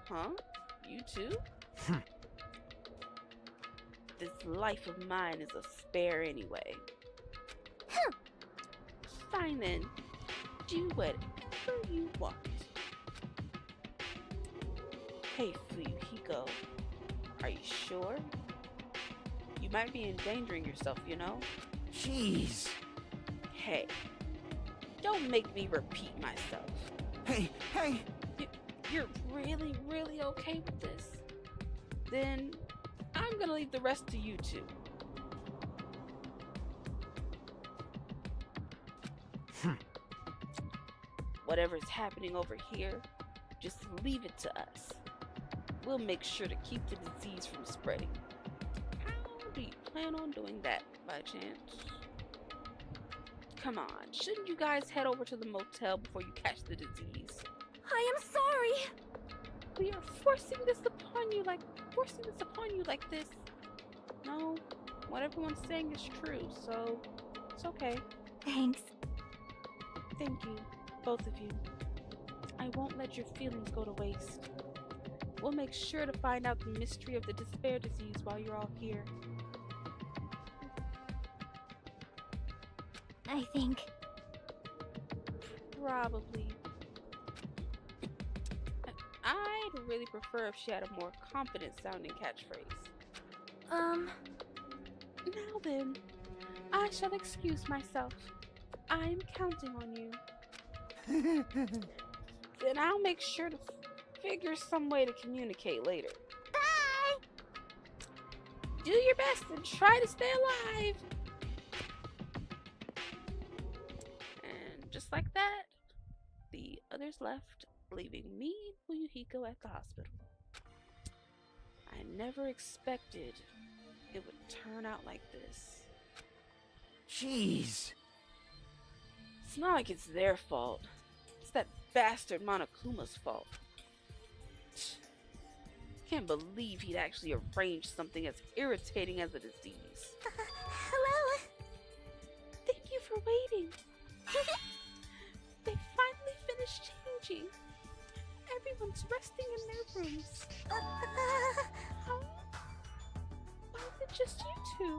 Huh? You too? This life of mine is a spare anyway. Fine then. Do whatever you want. Hey, Fuyuhiko. Are you sure? You might be endangering yourself, you know? Jeez. Hey, don't make me repeat myself. Hey, hey. You're really, really okay with this? Then I'm gonna leave the rest to you two. Whatever's happening over here, just leave it to us. We'll make sure to keep the disease from spreading. How do you plan on doing that, by chance? Come on, shouldn't you guys head over to the motel before you catch the disease? I am sorry. We are forcing this upon you like this. No, what everyone's saying is true, so it's okay. Thanks. Thank you, both of you. I won't let your feelings go to waste. We'll make sure to find out the mystery of the despair disease while you're all here. I think. Probably. I'd really prefer if she had a more confident sounding catchphrase. Now then, I shall excuse myself. I'm counting on you. Then I'll make sure to figure some way to communicate later. Bye! Do your best and try to stay alive. And just like that, the others left, leaving me and Fuyuhiko at the hospital. I never expected it would turn out like this. Jeez. It's not like it's their fault. It's that bastard Monokuma's fault. Can't believe he'd actually arranged something as irritating as a disease. Hello? Thank you for waiting. They finally finished changing. Everyone's resting in their rooms. How? Why is it just you two?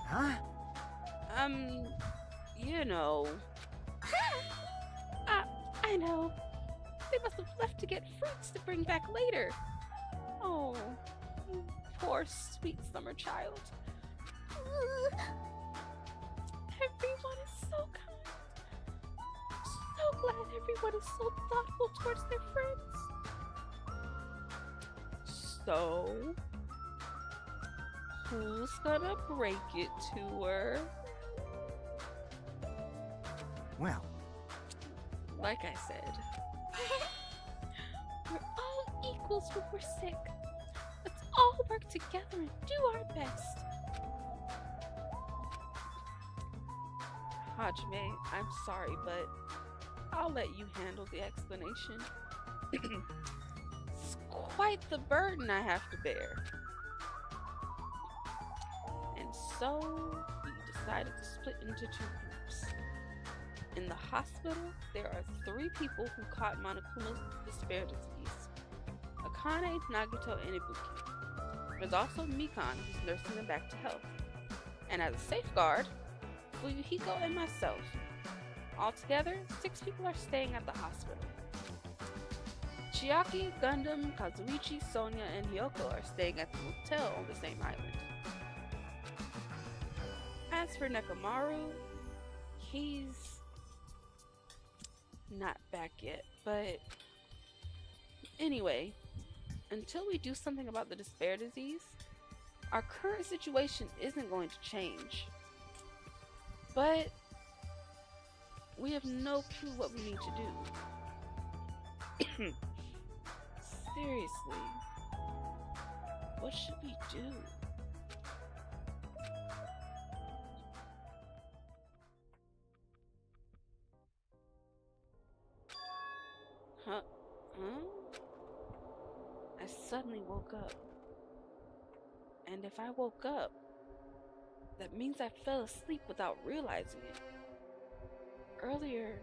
Huh? You know. I know. They must have left to get fruits to bring back later. Oh, you poor sweet summer child. Everyone is so kind. I'm so glad everyone is so thoughtful towards their friends. So, who's gonna break it to her? Well, Like I said, we're all equals when we're sick. Let's all work together and do our best. Hajime, I'm sorry, but I'll let you handle the explanation. It's quite the burden I have to bear. And so we decided to split into 2 groups. In the hospital, there are 3 people who caught Monokuma's despair disease: Akane, Nagito, and Ibuki. There's also Mikan, who's nursing them back to health. And as a safeguard, Fuyuhiko and myself. Altogether, 6 people are staying at the hospital. Chiaki, Gundam, Kazuichi, Sonia, and Hyoko are staying at the hotel on the same island. As for Nekomaru, he's not back yet, but anyway, until we do something about the despair disease, our current situation isn't going to change. But we have no clue what we need to do. Seriously, what should we do? Huh? I suddenly woke up. And if I woke up, that means I fell asleep without realizing it. Earlier,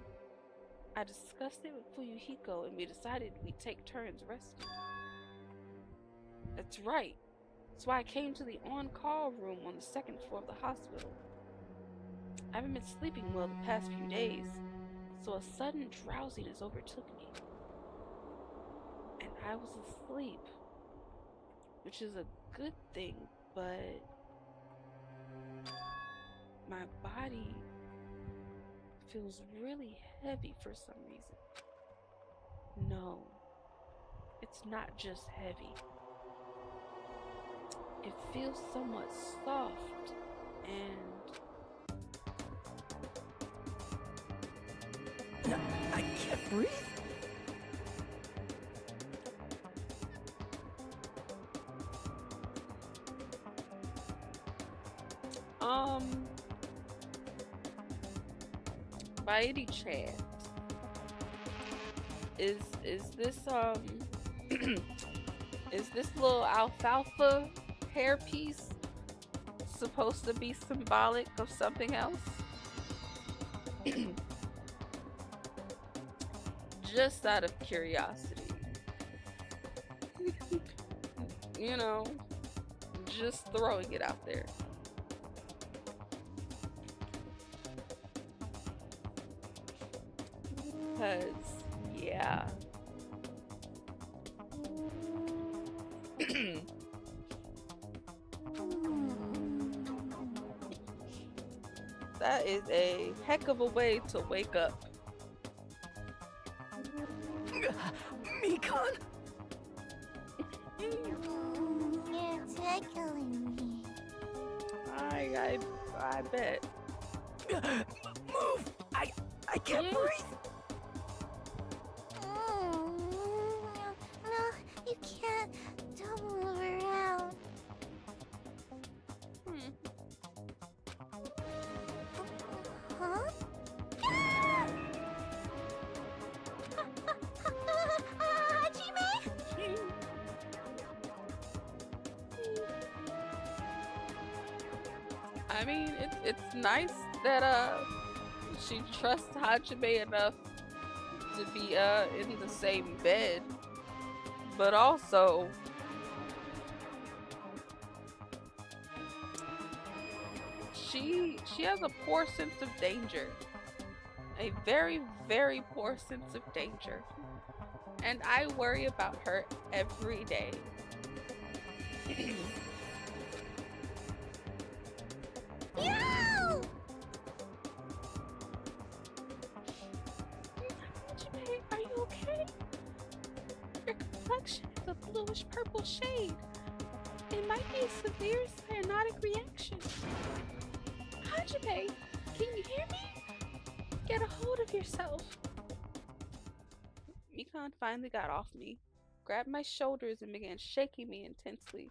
I discussed it with Fuyuhiko and we decided we'd take turns resting. That's right. That's why I came to the on-call room on the 2nd floor of the hospital. I haven't been sleeping well the past few days, so a sudden drowsiness overtook me. And I was asleep, which is a good thing, but my body feels really heavy for some reason. No, it's not just heavy. It feels somewhat soft and I can't breathe. by any chance, is this is this little alfalfa hairpiece supposed to be symbolic of something else? Just out of curiosity. You know, just throwing it out there. Because, yeah. That is a heck of a way to wake up. Mikan? You're tickling me. I bet. Move! I can't Mm. breathe! No, you can't. Don't move around. Hmm. Huh? Hajime? I mean, it's nice that she trusts Hajime enough to be in the same bed, but also she has a poor sense of danger, a very very poor sense of danger, and I worry about her every day. Yo! Hajime, are you okay? Your complexion is a bluish purple shade. It might be a severe cyanotic reaction. Hajime, can you hear me? Get a hold of yourself. Mikan finally got off me, grabbed my shoulders, and began shaking me intensely.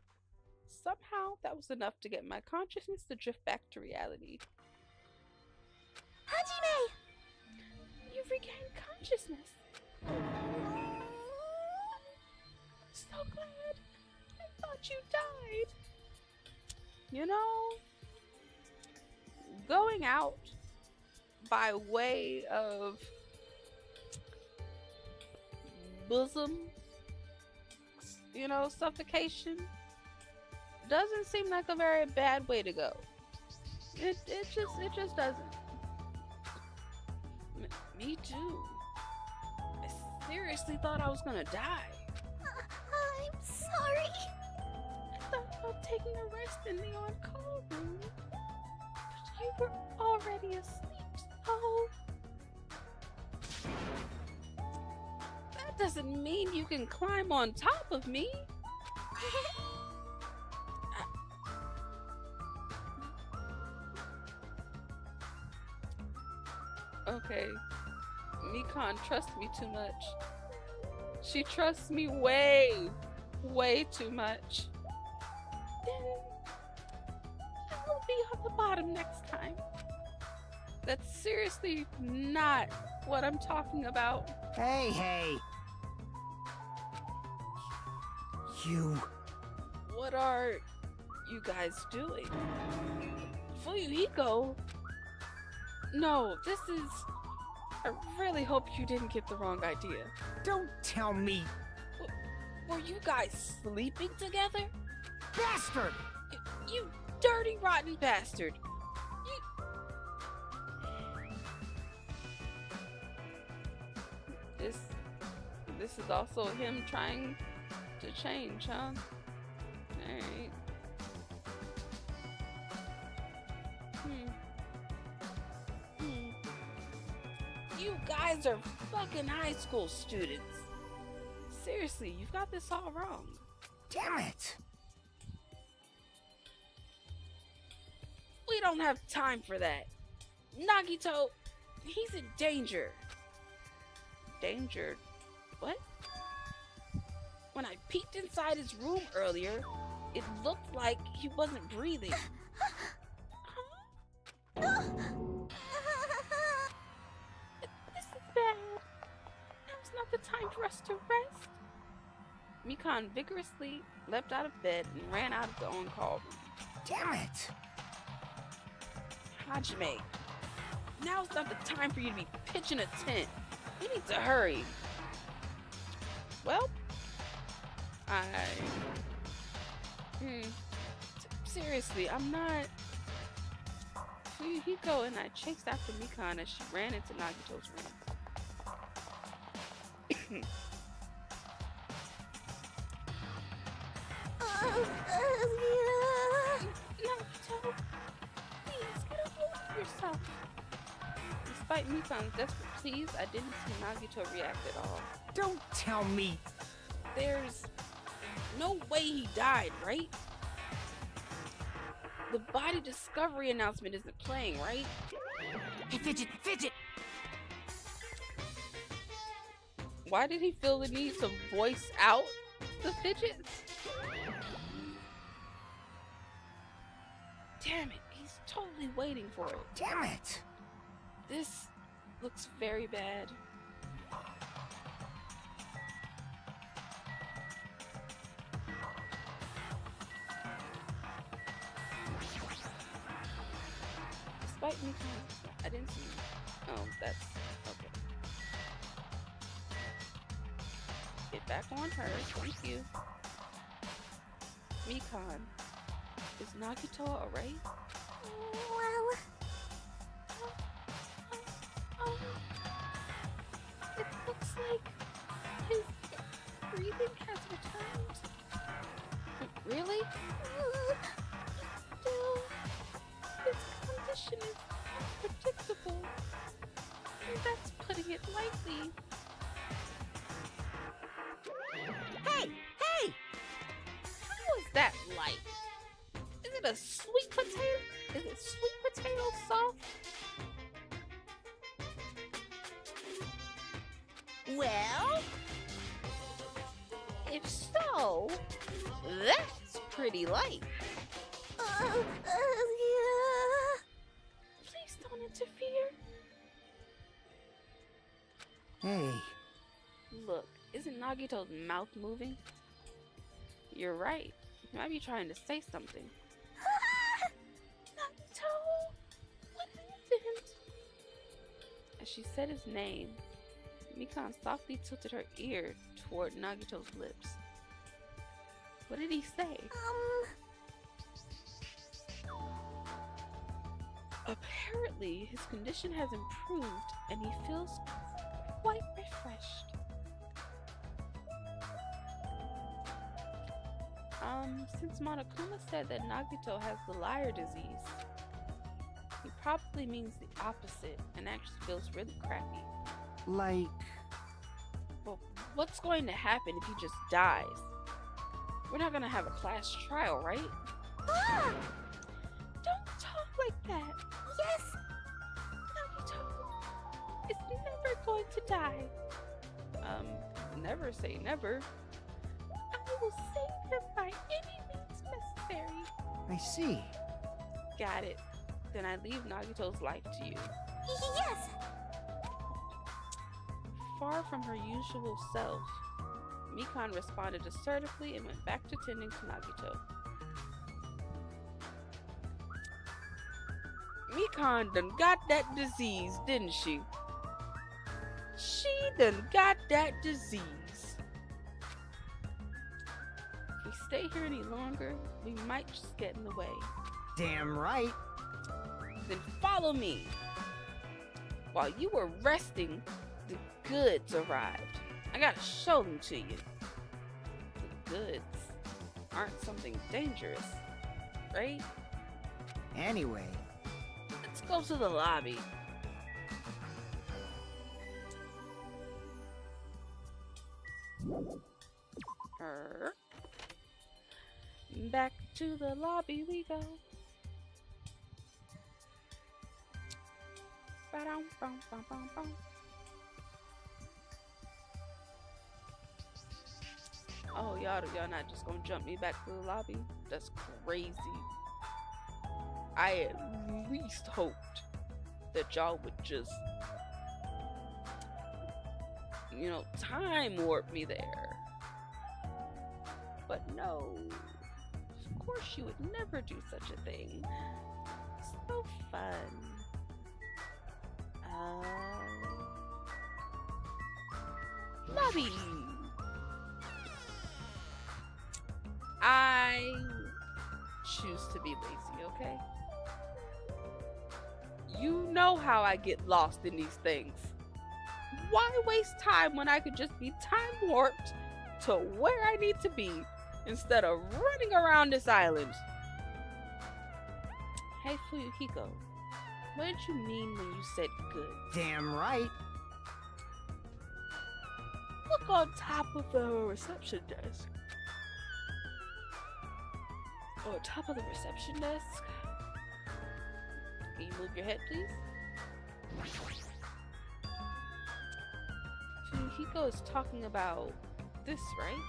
Somehow, that was enough to get my consciousness to drift back to reality. Hajime! You've regained consciousness. So glad. I thought you died. You know, going out by way of bosom, suffocation doesn't seem like a very bad way to go. It just doesn't. Me too. I seriously thought I was gonna die. I'm sorry. I thought about taking a rest in the on-call room, but you were already asleep, so... That doesn't mean you can climb on top of me. Okay, Mikan trusts me too much. She trusts me way too much. Then I'll be on the bottom next time. That's seriously not what I'm talking about. Hey! You... What are you guys doing? Fuyuhiko? No, this is... I really hope you didn't get the wrong idea. Don't tell me... Were you guys sleeping together? Bastard! You dirty, rotten bastard! This is also him trying to change, huh? Alright. You guys are fucking high school students. Seriously, you've got this all wrong. Damn it! We don't have time for that. Nagito, he's in danger. Danger? What? When I peeked inside his room earlier, it looked like he wasn't breathing. This is bad. Now's not the time for us to rest. Mikan vigorously leapt out of bed and ran out of the on-call room. Damn it! Hajime, now's not the time for you to be pitching a tent. We need to hurry. Well, seriously, I'm not... Fuyuhiko and I chased after Mikan as she ran into Nagito's room. Nagito, please get a hold of yourself. Despite Mikan's desperate pleas, I didn't see Nagito react at all. Don't tell me... There's no way he died, right? The body discovery announcement isn't playing, right? Hey, Fidget, Fidget! Why did he feel the need to voice out the fidgets? Damn it, he's totally waiting for it. Damn it! This looks very bad. Despite me, I didn't see. Oh, that's okay. Get back on her. Thank you. Mikan, is Nagito alright? Well, It looks like his breathing has returned. Really? Still, his condition is unpredictable. And that's putting it lightly. Hey! Hey! How is that light? Is it a sweet potato? Is it sweet potato soft? well, If so, that's pretty light. yeah. Please don't interfere. Hey, Look, isn't Nagito's mouth moving? You're right. He might be trying to say something. Nagito! What happened? As she said his name, Mikan softly tilted her ear toward Nagito's lips. What did he say? Apparently, his condition has improved and he feels quite refreshed. Since Monokuma said that Nagito has the liar disease, he probably means the opposite and actually feels really crappy. like... Well, what's going to happen if he just dies? We're not gonna have a class trial, right? Ah! Don't talk like that. Yes, Nagito is never going to die. Never say never. I will save him by any means necessary. I see. Got it. Then I leave Nagito's life to you. yes. Far from her usual self, Mikan responded assertively and went back to tending to Nagito. Mikan done got that disease, didn't she? She done got that disease. If we stay here any longer, we might just get in the way. Damn right. Then follow me. While you were resting, the goods arrived. I gotta show them to you. The goods aren't something dangerous, right? Anyway, Let's go to the lobby. Back to the lobby we go. Ba-dum, bum, bum, bum, bum. Oh, y'all not just gonna jump me back to the lobby? That's crazy. I at least hoped that y'all would just, time warp me there. But no, of course you would never do such a thing. So fun. Lobby. I choose to be lazy, okay? You know how I get lost in these things. Why waste time when I could just be time warped to where I need to be instead of running around this island? Hey Fuyuhiko, what did you mean when you said good? damn right. Look on top of the reception desk. or top of the reception desk. Can you move your head, please? Fumihiko is talking about this, right?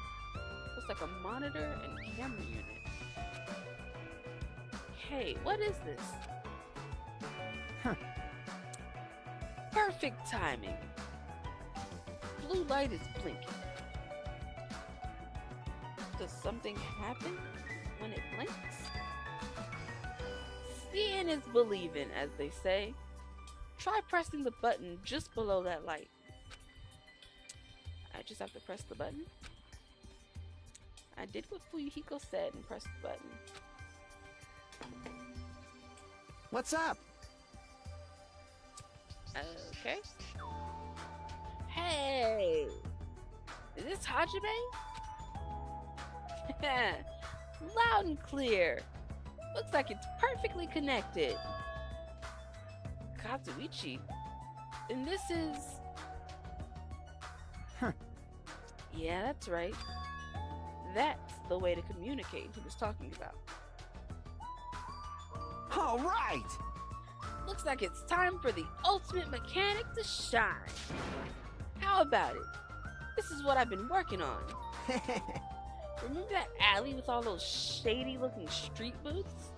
Looks like a monitor and camera unit. Hey, what is this? Huh. Perfect timing. Blue light is blinking. Does something happen when it blinks? Seeing is believing, as they say. Try pressing the button just below that light. I just have to press the button. I did what Fumihiko said and pressed the button. What's up? Okay. Hey! Is this Hajime? Loud and clear. Looks like it's perfectly connected. Kazuichi. And this is... Huh. Yeah, that's right. That's the way to communicate he was talking about. All right! Looks like it's time for the ultimate mechanic to shine. How about it? This is what I've been working on. Remember that alley with all those shady looking street booths?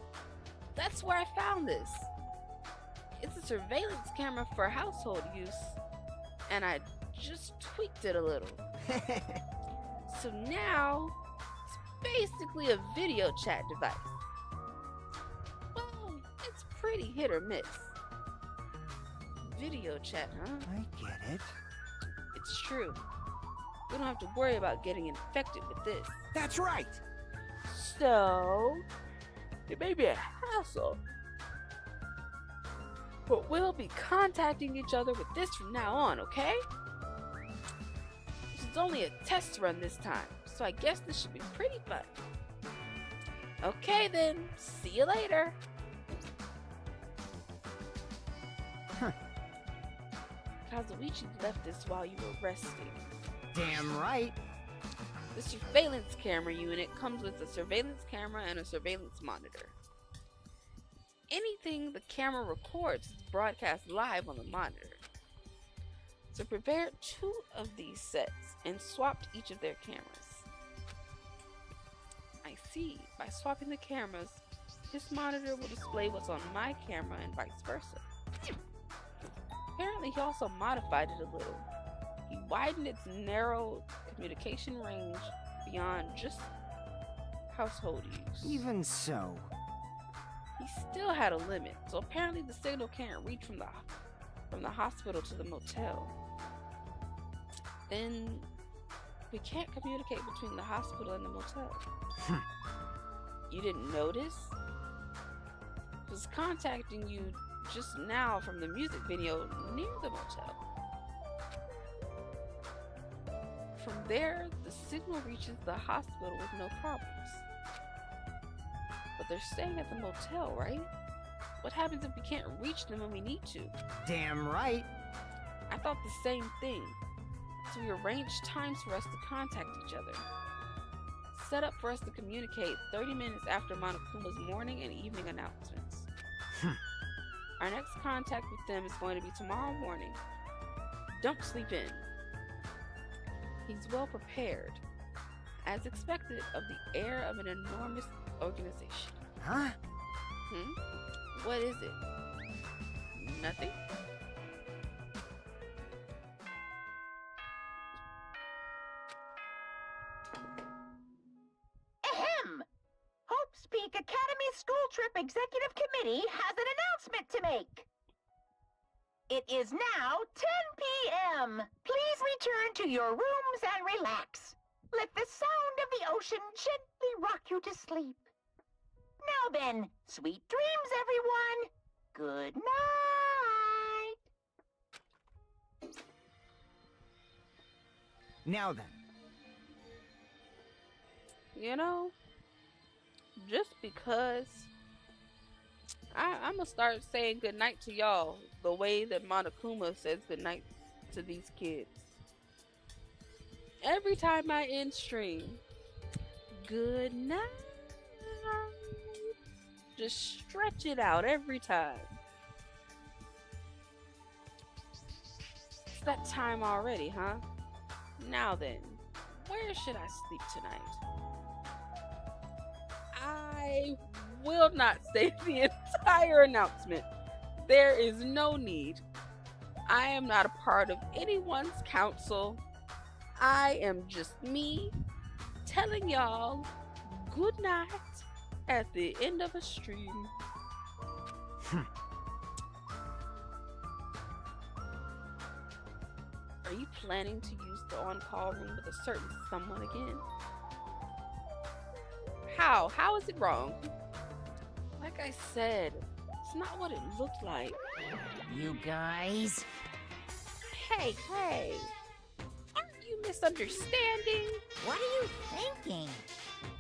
That's where I found this. It's a surveillance camera for household use, and I just tweaked it a little. So now, it's basically a video chat device. Well, it's pretty hit or miss. Video chat, huh? I get it. It's true. We don't have to worry about getting infected with this. That's right! So, it may be a hassle, but we'll be contacting each other with this from now on, okay? This is only a test run this time, so I guess this should be pretty fun. Okay then, see you later. Huh. Kazuichi left this while you were resting. Damn right! The surveillance camera unit comes with a surveillance camera and a surveillance monitor. Anything the camera records is broadcast live on the monitor. So prepare 2 of these sets and swapped each of their cameras. I see. By swapping the cameras, this monitor will display what's on my camera and vice versa. Apparently he also modified it a little. He widened its narrow communication range beyond just household use. Even so. He still had a limit, so apparently the signal can't reach from the hospital to the motel. Then we can't communicate between the hospital and the motel. You didn't notice? He was contacting you just now from the music video near the motel. From there, the signal reaches the hospital with no problems. But they're staying at the motel, right? What happens if we can't reach them when we need to? Damn right! I thought the same thing. So we arranged times for us to contact each other. Set up for us to communicate 30 minutes after Monokuma's morning and evening announcements. Our next contact with them is going to be tomorrow morning. Don't sleep in. He's well prepared, as expected of the heir of an enormous organization. Huh? What is it? Nothing? Ahem! Hope's Peak Academy School Trip Executive Committee has an announcement to make. It is now 10 p.m. Please return to your rooms and relax. Let the sound of the ocean gently rock you to sleep. Now then, sweet dreams, everyone. Good night. Now then. You know, just because I'm gonna start saying goodnight to y'all the way that Monokuma says goodnight to these kids. Every time I end stream, good night. Just stretch it out every time. It's that time already, huh? Now then, where should I sleep tonight? I will not say the entire announcement. There is no need. I am not a part of anyone's council. I am just me telling y'all good night at the end of a stream. Are you planning to use the on-call room with a certain someone again? How? How is it wrong? Like I said, it's not what it looked like. You guys? Hey, aren't you misunderstanding? What are you thinking?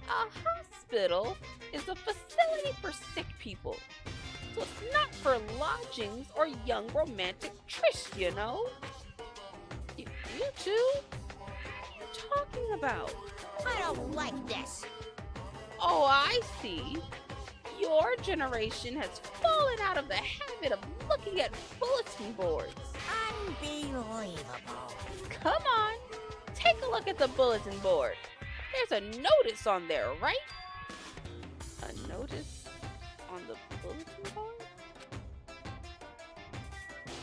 A hospital is a facility for sick people. So it's not for lodgings or young romantic trysts, you know? You two? What are you talking about? I don't like this. Oh, I see. Your generation has fallen out of the habit of looking at bulletin boards. Unbelievable. Come on, take a look at the bulletin board. There's a notice on there, right? A notice on the bulletin board?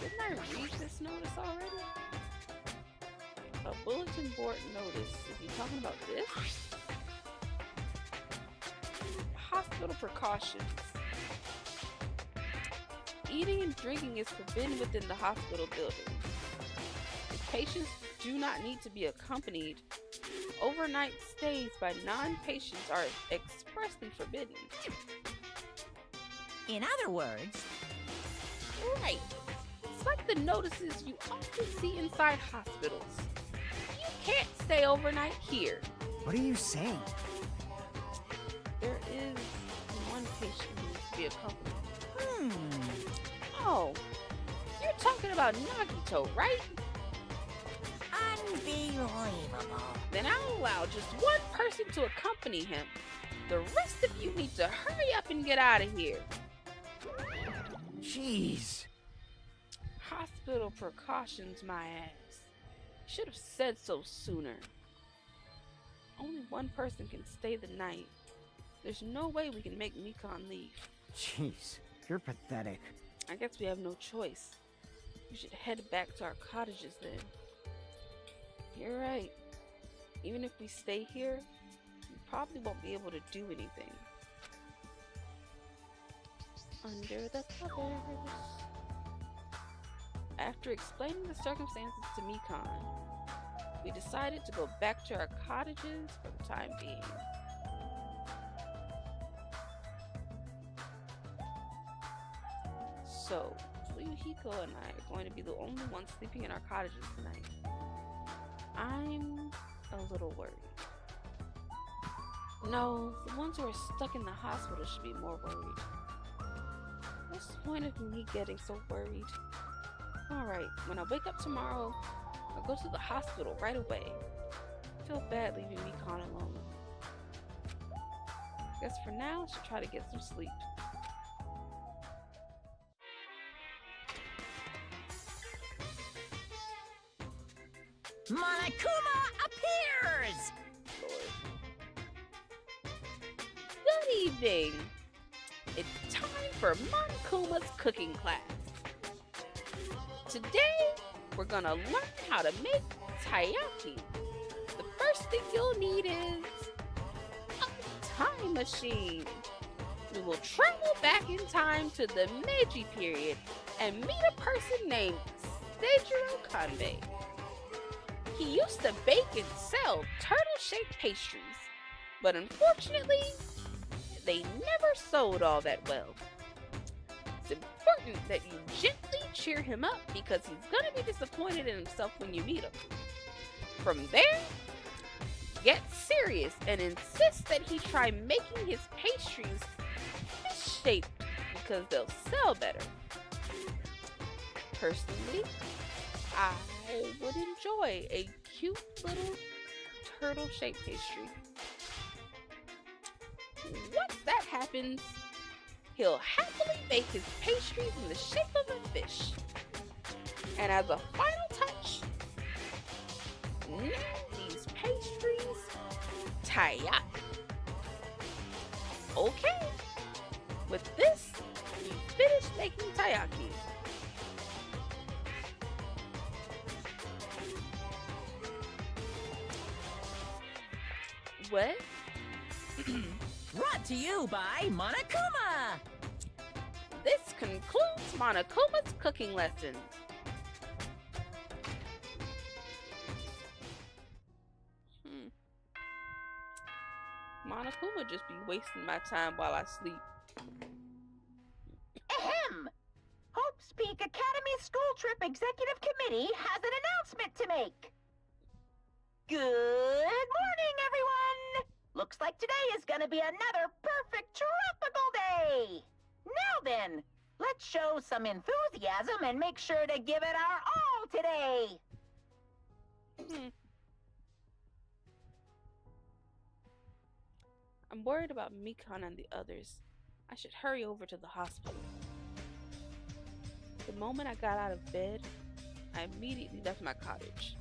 Didn't I read this notice already? A bulletin board notice. Is he talking about this? Hospital precautions. Eating and drinking is forbidden within the hospital building. Patients do not need to be accompanied. Overnight stays by non-patients are expressly forbidden. In other words, Right. It's like the notices you often see inside hospitals. You can't stay overnight here. What are you saying? There is one patient who needs to be accompanied. Oh, you're talking about Nagito, right? unbelievable. Then I'll allow just one person to accompany him. The rest of you need to hurry up and get out of here. Jeez. Hospital precautions, my ass. Should have said so sooner. Only one person can stay the night. There's no way we can make Mikon leave. Jeez. You're pathetic. I guess we have no choice. We should head back to our cottages then. You're right. Even if we stay here, we probably won't be able to do anything. Under the covers. After explaining the circumstances to Mikon, we decided to go back to our cottages for the time being. So, Fuyuhiko and I are going to be the only ones sleeping in our cottages tonight. I'm a little worried. No, the ones who are stuck in the hospital should be more worried. What's the point of me getting so worried? Alright, when I wake up tomorrow, I'll go to the hospital right away. I feel bad leaving Mikon alone. Guess for now, I should try to get some sleep. Monokuma appears! Good evening! It's time for Monkuma's cooking class. Today, we're gonna learn how to make taiyaki. The first thing you'll need is a time machine. We will travel back in time to the Meiji period and meet a person named Seijiro Kanbei. He used to bake and sell turtle-shaped pastries, but unfortunately, they never sold all that well. It's important that you gently cheer him up because he's gonna be disappointed in himself when you meet him. From there, get serious and insist that he try making his pastries fish-shaped because they'll sell better. Personally, I would enjoy a cute little turtle-shaped pastry. Once that happens, he'll happily bake his pastries in the shape of a fish. And as a final touch, name these pastries taiyaki. Okay, with this, we finished making taiyaki. What? Brought to you by Monokuma. This concludes Monokuma's cooking lesson. Monokuma just be wasting my time while I sleep. Ahem! Hope's Peak Academy School Trip Executive Committee has an announcement to make. Good morning, everyone! Looks like today is gonna be another perfect tropical day! Now then, let's show some enthusiasm and make sure to give it our all today! I'm worried about Mikan and the others. I should hurry over to the hospital. The moment I got out of bed, I immediately left my cottage.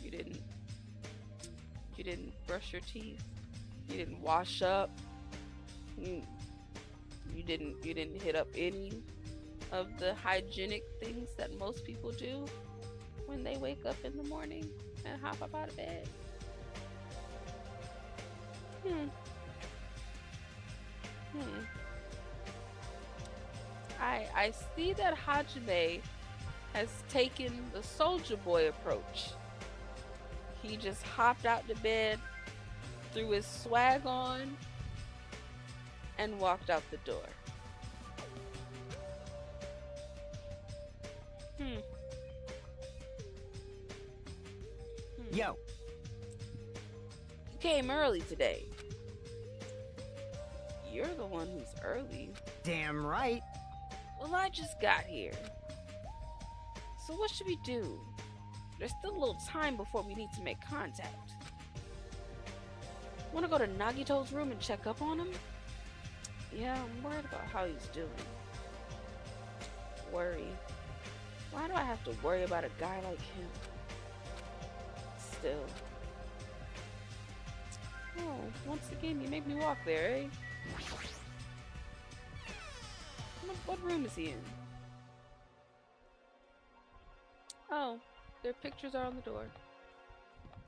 You didn't brush your teeth. You didn't wash up. You didn't hit up any of the hygienic things that most people do when they wake up in the morning and hop up out of bed. I see that Hajime has taken the soldier boy approach. He just hopped out the bed, threw his swag on, and walked out the door. Yo, You came early today. You're the one who's early. damn right. Well, I just got here. So what should we do? There's still a little time before we need to make contact. Want to go to Nagito's room and check up on him? Yeah, I'm worried about how he's doing. Worry? Why do I have to worry about a guy like him? Still. Oh, once again, you make me walk there, eh? What room is he in? Oh, their pictures are on the door.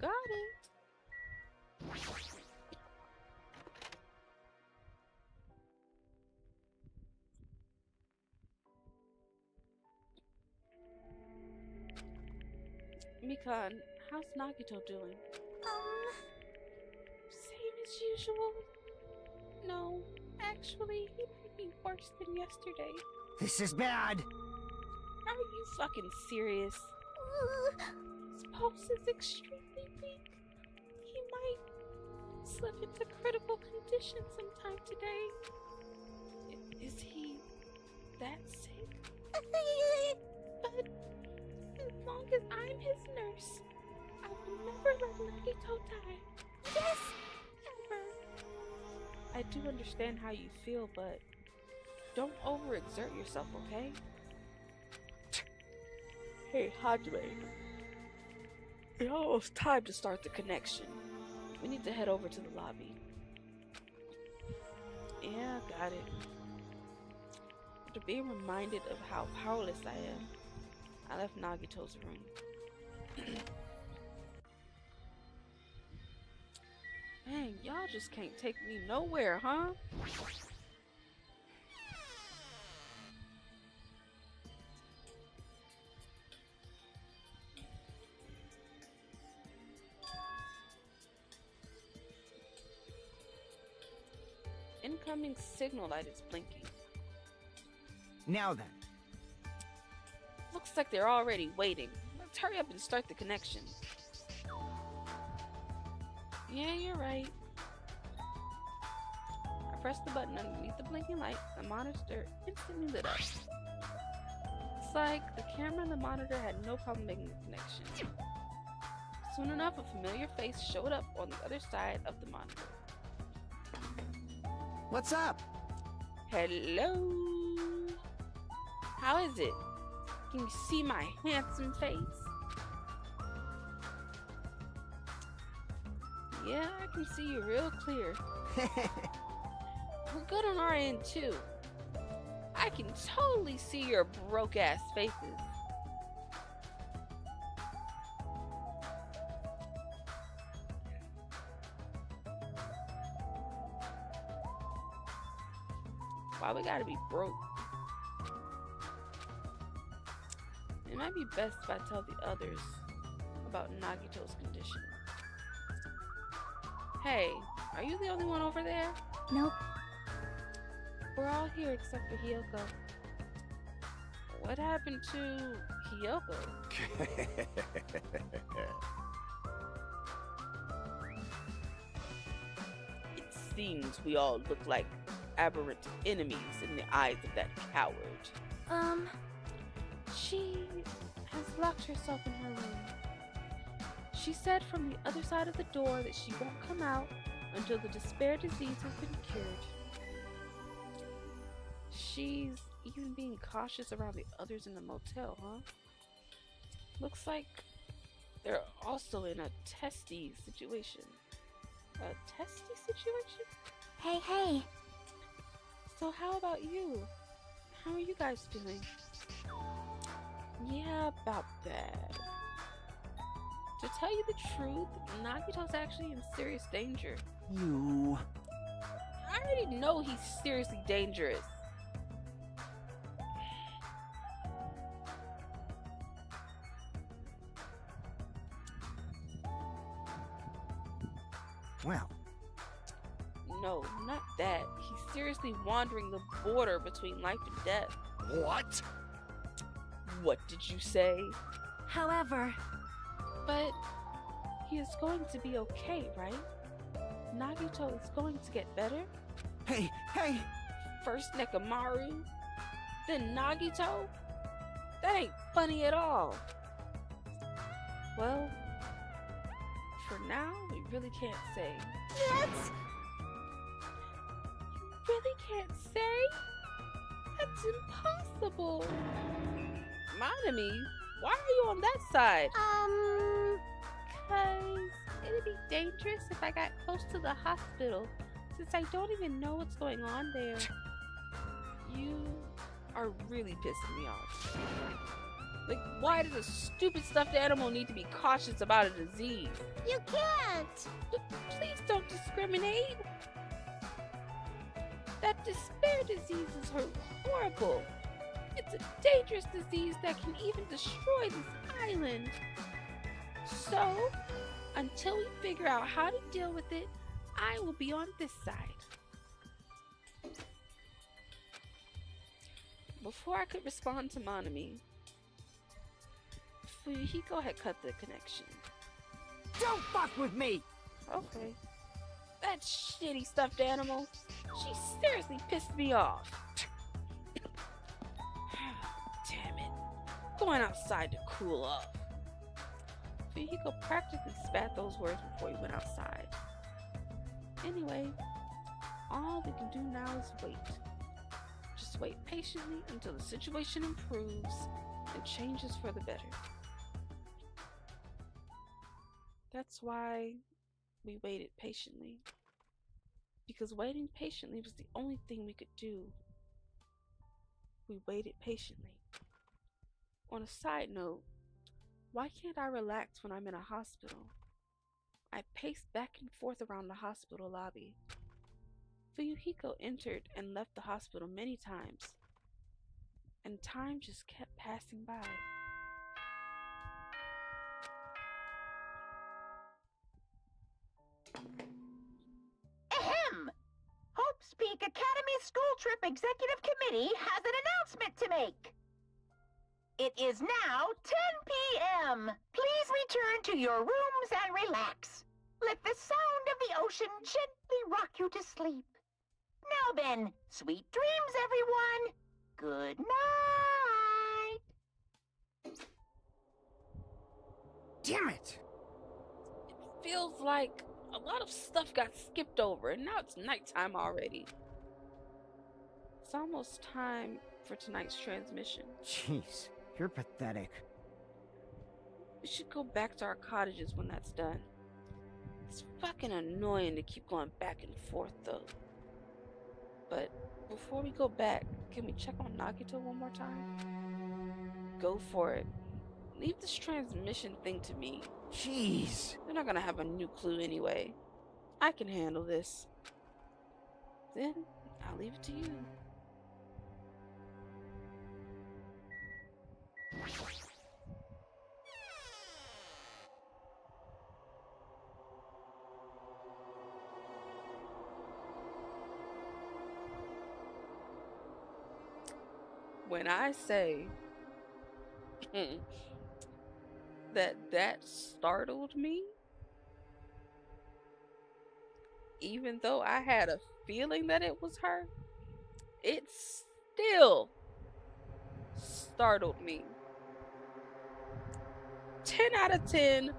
Got it. Mikan, how's Nagito doing? Same as usual. No, actually, he might be worse than yesterday. This is bad. Are you fucking serious? His pulse is extremely weak. He might slip into critical condition sometime today. Is he that sick? But as long as I'm his nurse, I will never let Nagito die. Yes! Ever. I do understand how you feel, but don't overexert yourself, okay? Hey, Hajime. It's almost time to start the connection. We need to head over to the lobby. Yeah, got it. After being reminded of how powerless I am, I left Nagito's room. Dang, y'all just can't take me nowhere, huh? Incoming signal light is blinking. Now then. Looks like they're already waiting. Let's hurry up and start the connection. Yeah, you're right. I pressed the button underneath the blinking light. The monitor instantly lit up. Looks like the camera and the monitor had no problem making the connection. Soon enough, a familiar face showed up on the other side of the monitor. What's up? Hello. How is it? Can you see my handsome face? Yeah, I can see you real clear. We're good on our end too. I can totally see your broke ass faces. Why we gotta be broke? It might be best if I tell the others about Nagito's condition. Hey, are you the only one over there? Nope. We're all here except for Hiyoko. What happened to Hiyoko? It seems we all look like aberrant enemies in the eyes of that coward. She has locked herself in her room. She said from the other side of the door that she won't come out until the despair disease has been cured. She's even being cautious around the others in the motel, huh? Looks like they're also in a testy situation. A testy situation? Hey. So how about you? How are you guys doing? Yeah, about that. To tell you the truth, Nagito's actually in serious danger. You. I already know he's seriously dangerous. Well, No, not that. He's seriously wandering the border between life and death. What? What did you say? However, But he is going to be okay, right? Nagito is going to get better? hey. First Nekomaru, then Nagito? That ain't funny at all. Well, for now, we really can't say. that's... You really can't say? That's impossible. Manami, why are you on that side? Cause it'd be dangerous if I got close to the hospital, since I don't even know what's going on there. You are really pissing me off. Like, why does a stupid stuffed animal need to be cautious about a disease? You can't! Please don't discriminate. That despair disease is horrible. It's a dangerous disease that can even destroy this island. So, until we figure out how to deal with it, I will be on this side. Before I could respond to Manami, Fuyuhiko had cut the connection. Don't fuck with me! Okay. That shitty stuffed animal, she seriously pissed me off. Damn it. Going outside to cool off. Fuyuhiko practically spat those words before he went outside. Anyway, all we can do now is wait. Just wait patiently until the situation improves and changes for the better. That's why we waited patiently. Because waiting patiently was the only thing we could do. We waited patiently. On a side note, why can't I relax when I'm in a hospital? I paced back and forth around the hospital lobby. Fuyuhiko entered and left the hospital many times, and time just kept passing by. Ahem! Hope's Peak Academy School Trip Executive Committee has an announcement to make. It is now 10 p.m. Please return to your rooms and relax. Let the sound of the ocean gently rock you to sleep. Now then, sweet dreams, everyone. Good night. Damn it! It feels like a lot of stuff got skipped over, and now it's nighttime already. It's almost time for tonight's transmission. Jeez, you're pathetic. We should go back to our cottages when that's done. It's fucking annoying to keep going back and forth though. But before we go back, can we check on Nagito one more time? Go for it. Leave this transmission thing to me. Jeez. They're not gonna have a new clue anyway. I can handle this. Then I'll leave it to you. When I say that startled me, even though I had a feeling that it was her, it still startled me. 10 out of 10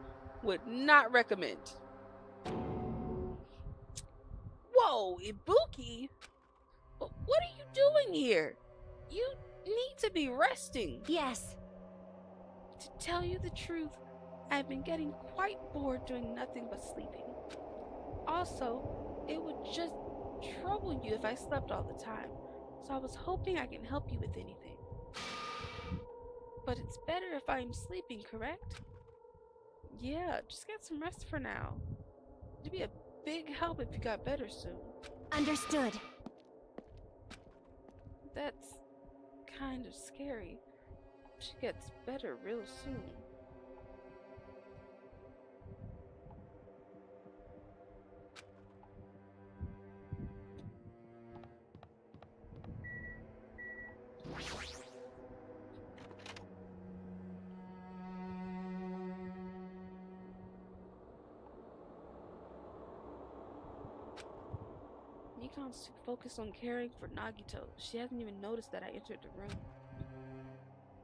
would not recommend. Whoa, Ibuki? What are you doing here? You need to be resting. Yes. To tell you the truth, I've been getting quite bored doing nothing but sleeping. Also, it would just trouble you if I slept all the time, so I was hoping I can help you with anything. But it's better if I'm sleeping, correct? Yeah, just get some rest for now. It'd be a big help if you got better soon. Understood. That's kind of scary. She gets better real soon. Mikan's too focused on caring for Nagito. She hasn't even noticed that I entered the room.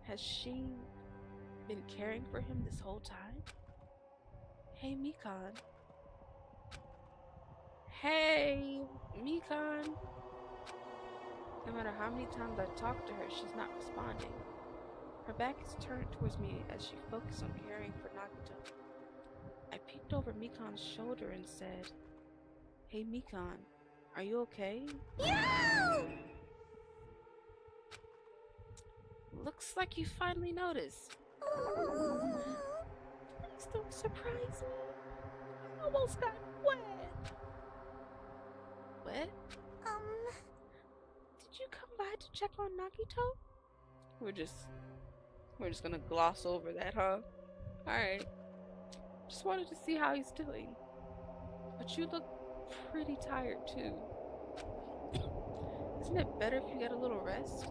Has she been caring for him this whole time? Hey, Mikan. Hey, Mikan. No matter how many times I talk to her, she's not responding. Her back is turned towards me as she focuses on caring for Nagito. I peeked over Mikan's shoulder and said, Hey, Mikan, are you okay? No! Looks like you finally noticed. Please don't surprise me. I almost got wet. Wet? Did you come by to check on Nagito? We're just gonna gloss over that, huh? Alright. Just wanted to see how he's doing. But you look pretty tired too. Isn't it better if you get a little rest?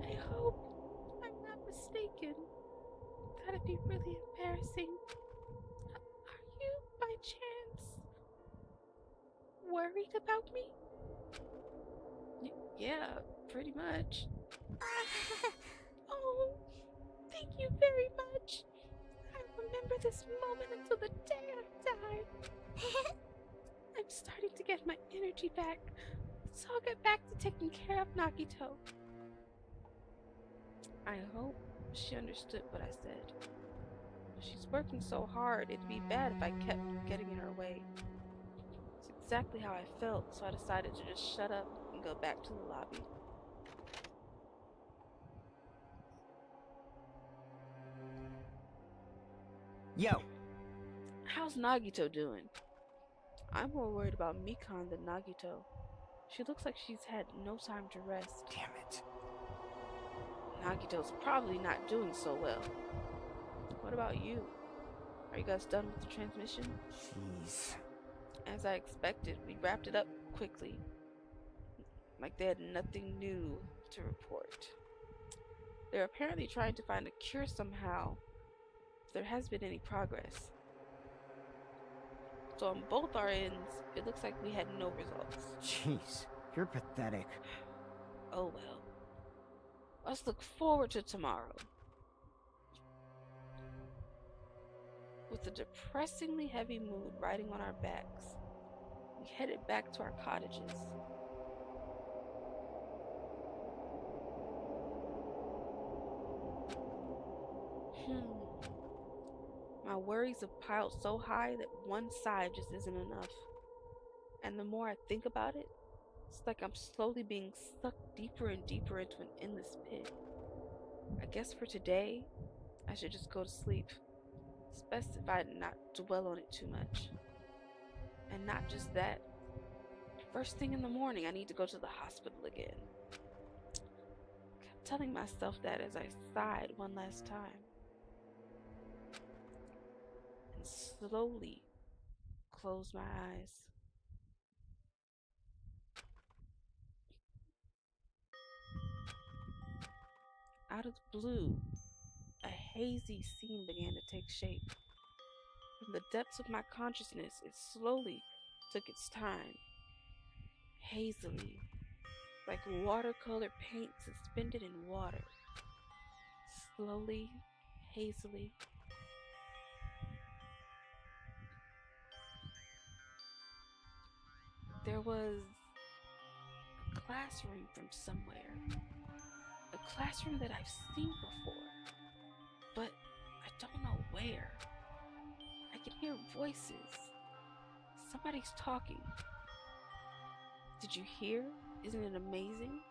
I hope I'm not mistaken. That'd be really embarrassing. Are you, by chance, worried about me? Yeah, pretty much. Oh, thank you very much. I remember this moment until the day I die. I'm starting to get my energy back, so I'll get back to taking care of Nagito. I hope she understood what I said. She's working so hard, it'd be bad if I kept getting in her way. It's exactly how I felt, so I decided to just shut up and go back to the lobby. Yo. How's Nagito doing? I'm more worried about Mikan than Nagito. She looks like she's had no time to rest. Damn it. Nagito's probably not doing so well. What about you? Are you guys done with the transmission? Jeez. As I expected, we wrapped it up quickly. Like they had nothing new to report. They're apparently trying to find a cure somehow, if there has been any progress. So on both our ends, it looks like we had no results. Jeez, you're pathetic. Oh well. Let's look forward to tomorrow. With a depressingly heavy mood riding on our backs, we headed back to our cottages. worries have piled so high that one side just isn't enough. And the more I think about it, it's like I'm slowly being sucked deeper and deeper into an endless pit. I guess for today, I should just go to sleep. It's best if I not dwell on it too much. And not just that, first thing in the morning, I need to go to the hospital again. Kept telling myself that as I sighed one last time. And slowly closed my eyes. Out of the blue, a hazy scene began to take shape. From the depths of my consciousness, it slowly took its time. Hazily, like watercolor paint suspended in water. Slowly, hazily. There was a classroom from somewhere. A classroom that I've seen before, but I don't know where. I can hear voices. Somebody's talking. Did you hear? Isn't it amazing?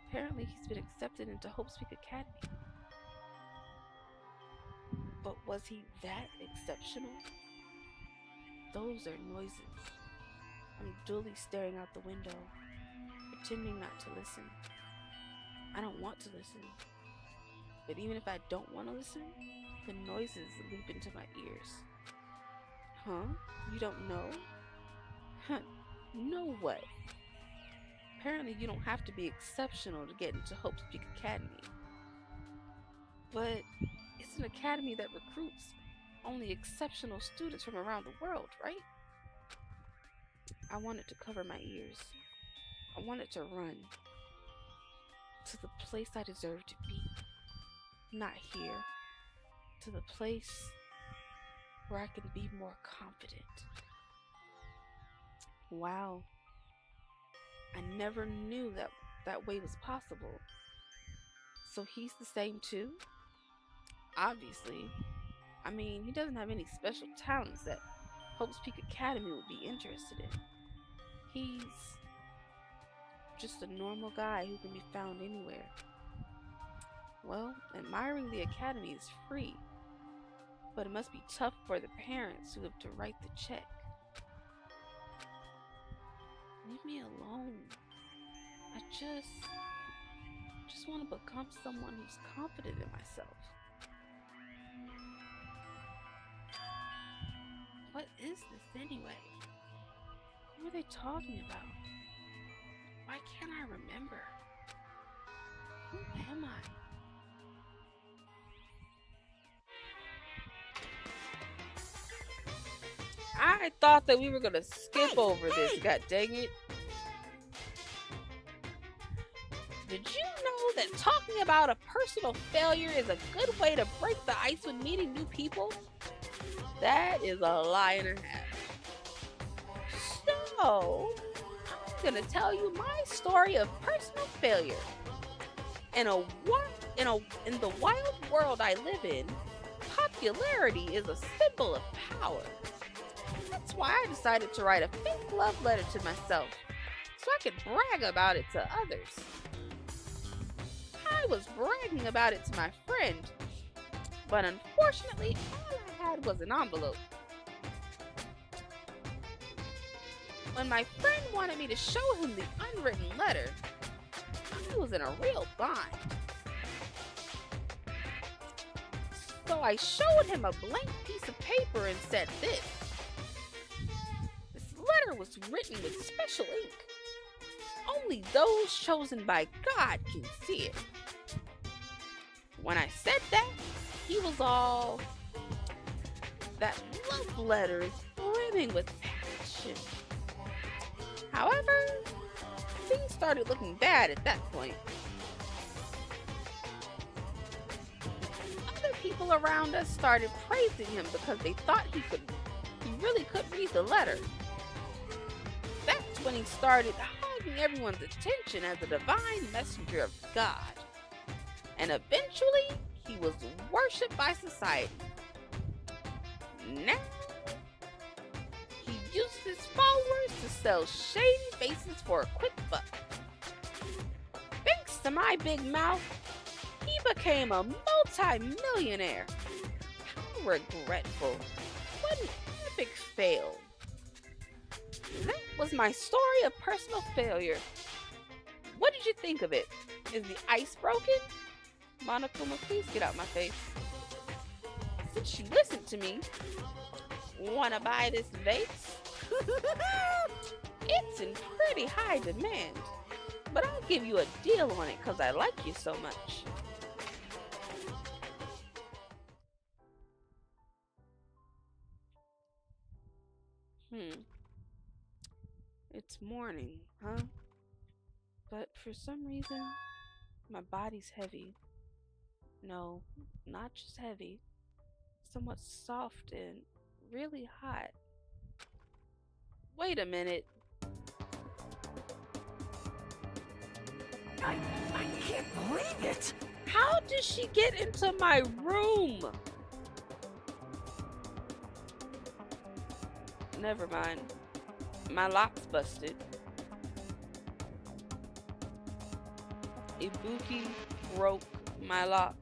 Apparently he's been accepted into Hope's Peak Academy. But was he that exceptional? Those are noises. I'm dully staring out the window, pretending not to listen. I don't want to listen. But even if I don't want to listen, the noises leap into my ears. Huh? You don't know? Huh? Know what? Apparently you don't have to be exceptional to get into Hope's Peak Academy. But it's an academy that recruits only exceptional students from around the world, right? I wanted to cover my ears. I wanted to run to the place I deserve to be. Not here. To the place where I can be more confident. Wow. I never knew that way was possible. So he's the same too? Obviously. I mean, he doesn't have any special talents that Hope's Peak Academy would be interested in. He's just a normal guy who can be found anywhere. Well, admiring the academy is free, but it must be tough for the parents who have to write the check. Leave me alone. I just want to become someone who's confident in myself. What is this anyway? Who are they talking about? Why can't I remember? Who am I? I thought that we were gonna skip over this, god dang it. Did you know that talking about a personal failure is a good way to break the ice when meeting new people? That is a lie and a half. So, I'm gonna tell you my story of personal failure. In the wild world I live in, popularity is a symbol of power. That's why I decided to write a fake love letter to myself, so I could brag about it to others. I was bragging about it to my friend, but unfortunately, all I had was an envelope. When my friend wanted me to show him the unwritten letter, I was in a real bind. So I showed him a blank piece of paper and said this. This letter was written with special ink. Only those chosen by God can see it. When I said that, he was all, that love letter is brimming with passion. However, things started looking bad at that point. Other people around us started praising him because they thought he really could read the letter. That's when he started hogging everyone's attention as a divine messenger of God. And eventually, he was worshipped by society. Now, he uses his followers to sell shady faces for a quick buck. Thanks to my big mouth, he became a multi-millionaire. How regretful. What an epic fail. That was my story of personal failure. What did you think of it? Is the ice broken? Monokuma, please get out my face. Since you listened to me, wanna buy this vase? It's in pretty high demand, but I'll give you a deal on it because I like you so much. It's morning, huh? But for some reason, my body's heavy. No, not just heavy, somewhat soft and really hot. Wait a minute. I can't believe it! How did she get into my room? Never mind. My lock's busted. Ibuki broke my lock.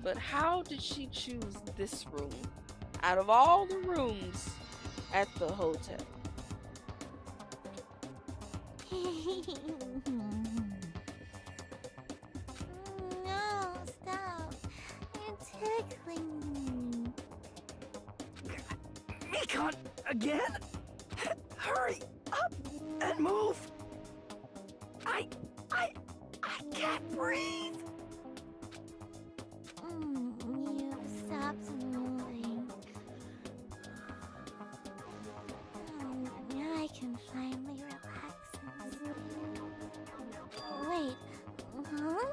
But how did she choose this room out of all the rooms at the hotel? No, stop. You're tickling me. Nikon, again? Hurry up and move! I can't breathe! You stopped moving. Now I can finally relax and sleep. Wait, huh?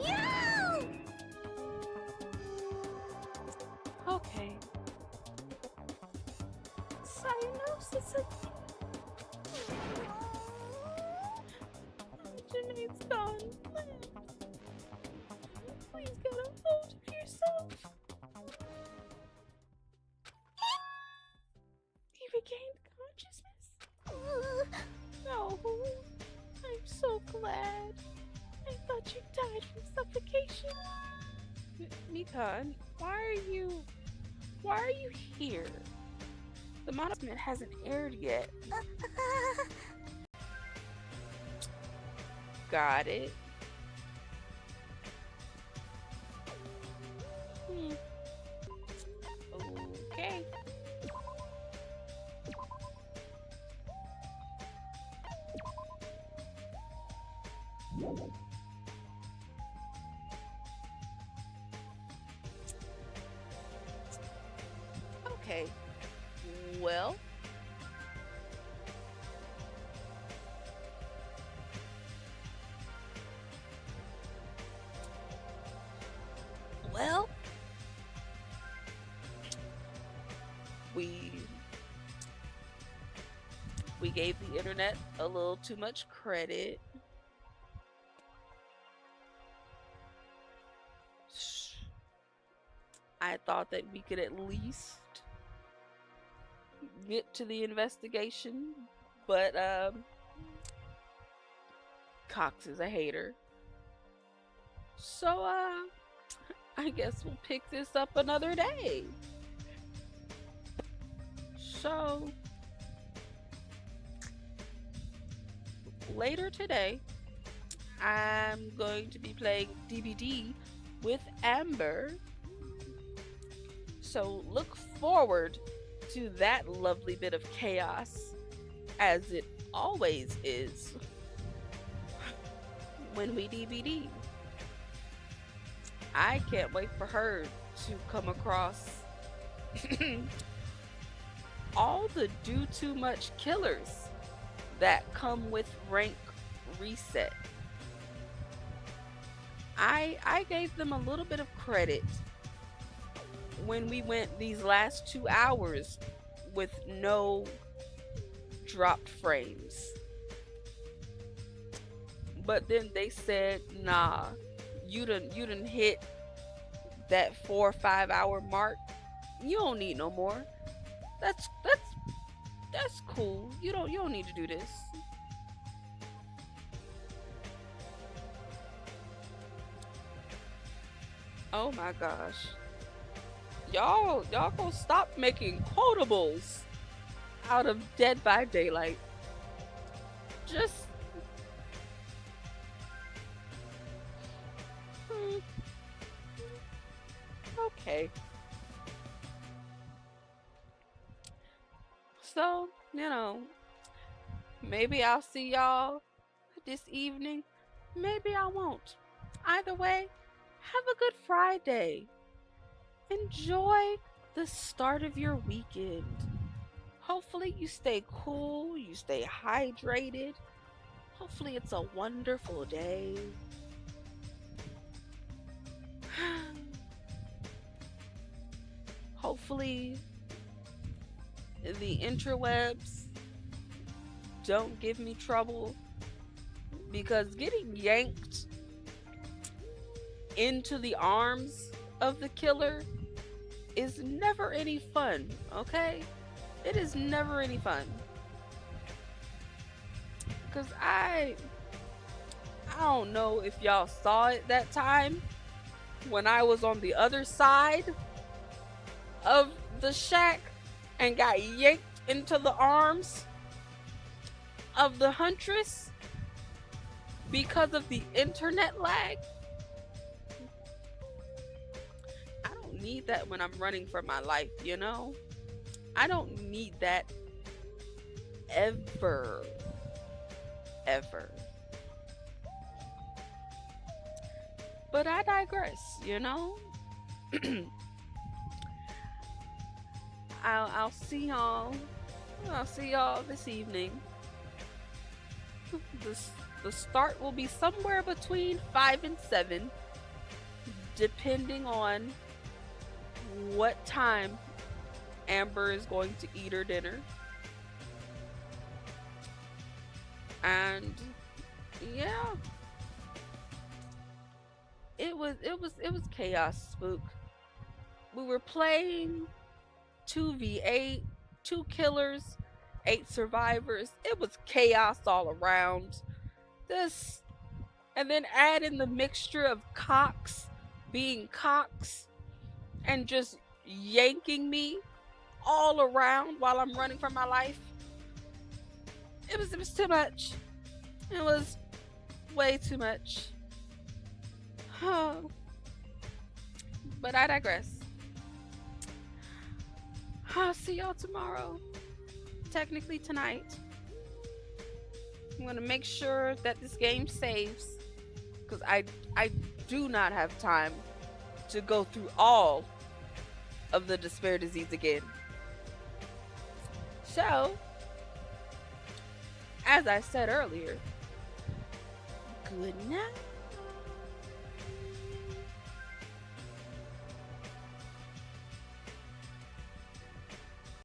No! Okay. Cyanosis. Janae's gone. Please get a hold of yourself. He regained consciousness. No, I'm so glad. I thought you died from suffocation. Mikan, why are you here? The monument hasn't aired yet. Got it. Okay. Okay. Well. Well. We gave the internet a little too much credit. I thought that we could at least get to the investigation, but Cox is a hater. So I guess we'll pick this up another day. So later today, I'm going to be playing DBD with Amber. So look forward to that lovely bit of chaos, as it always is when we DVD. I can't wait for her to come across all the do too much killers that come with rank reset. I gave them a little bit of credit when we went these last 2 hours with no dropped frames. But then they said, nah, you done hit that 4 or 5 hour mark. You don't need no more. That's cool. You don't need to do this. Oh my gosh. Y'all gonna stop making quotables out of Dead by Daylight. Just okay. So, maybe I'll see y'all this evening. Maybe I won't. Either way, have a good Friday. Enjoy the start of your weekend. Hopefully you stay cool, you stay hydrated. Hopefully it's a wonderful day. Hopefully the interwebs don't give me trouble, because getting yanked into the arms of the killer is never any fun, okay? It is never any fun. Because I don't know if y'all saw it that time when I was on the other side of the shack and got yanked into the arms of the huntress because of the internet lag. I don't need that when I'm running for my life, I don't need that ever. But I digress, I'll see y'all. I'll see y'all this evening. The start will be somewhere between 5 and 7, depending on what time Amber is going to eat her dinner. And yeah, it was chaos, Spook. We were playing 2v8, 2 killers, 8 survivors. It was chaos all around. And then add in the mixture of cocks being cocks and just yanking me all around while I'm running for my life. It was too much. It was way too much. But I digress. I'll see y'all tomorrow. Technically tonight. I'm gonna make sure that this game saves, because I do not have time to go through all of the Despair Disease again. So, as I said earlier, good night.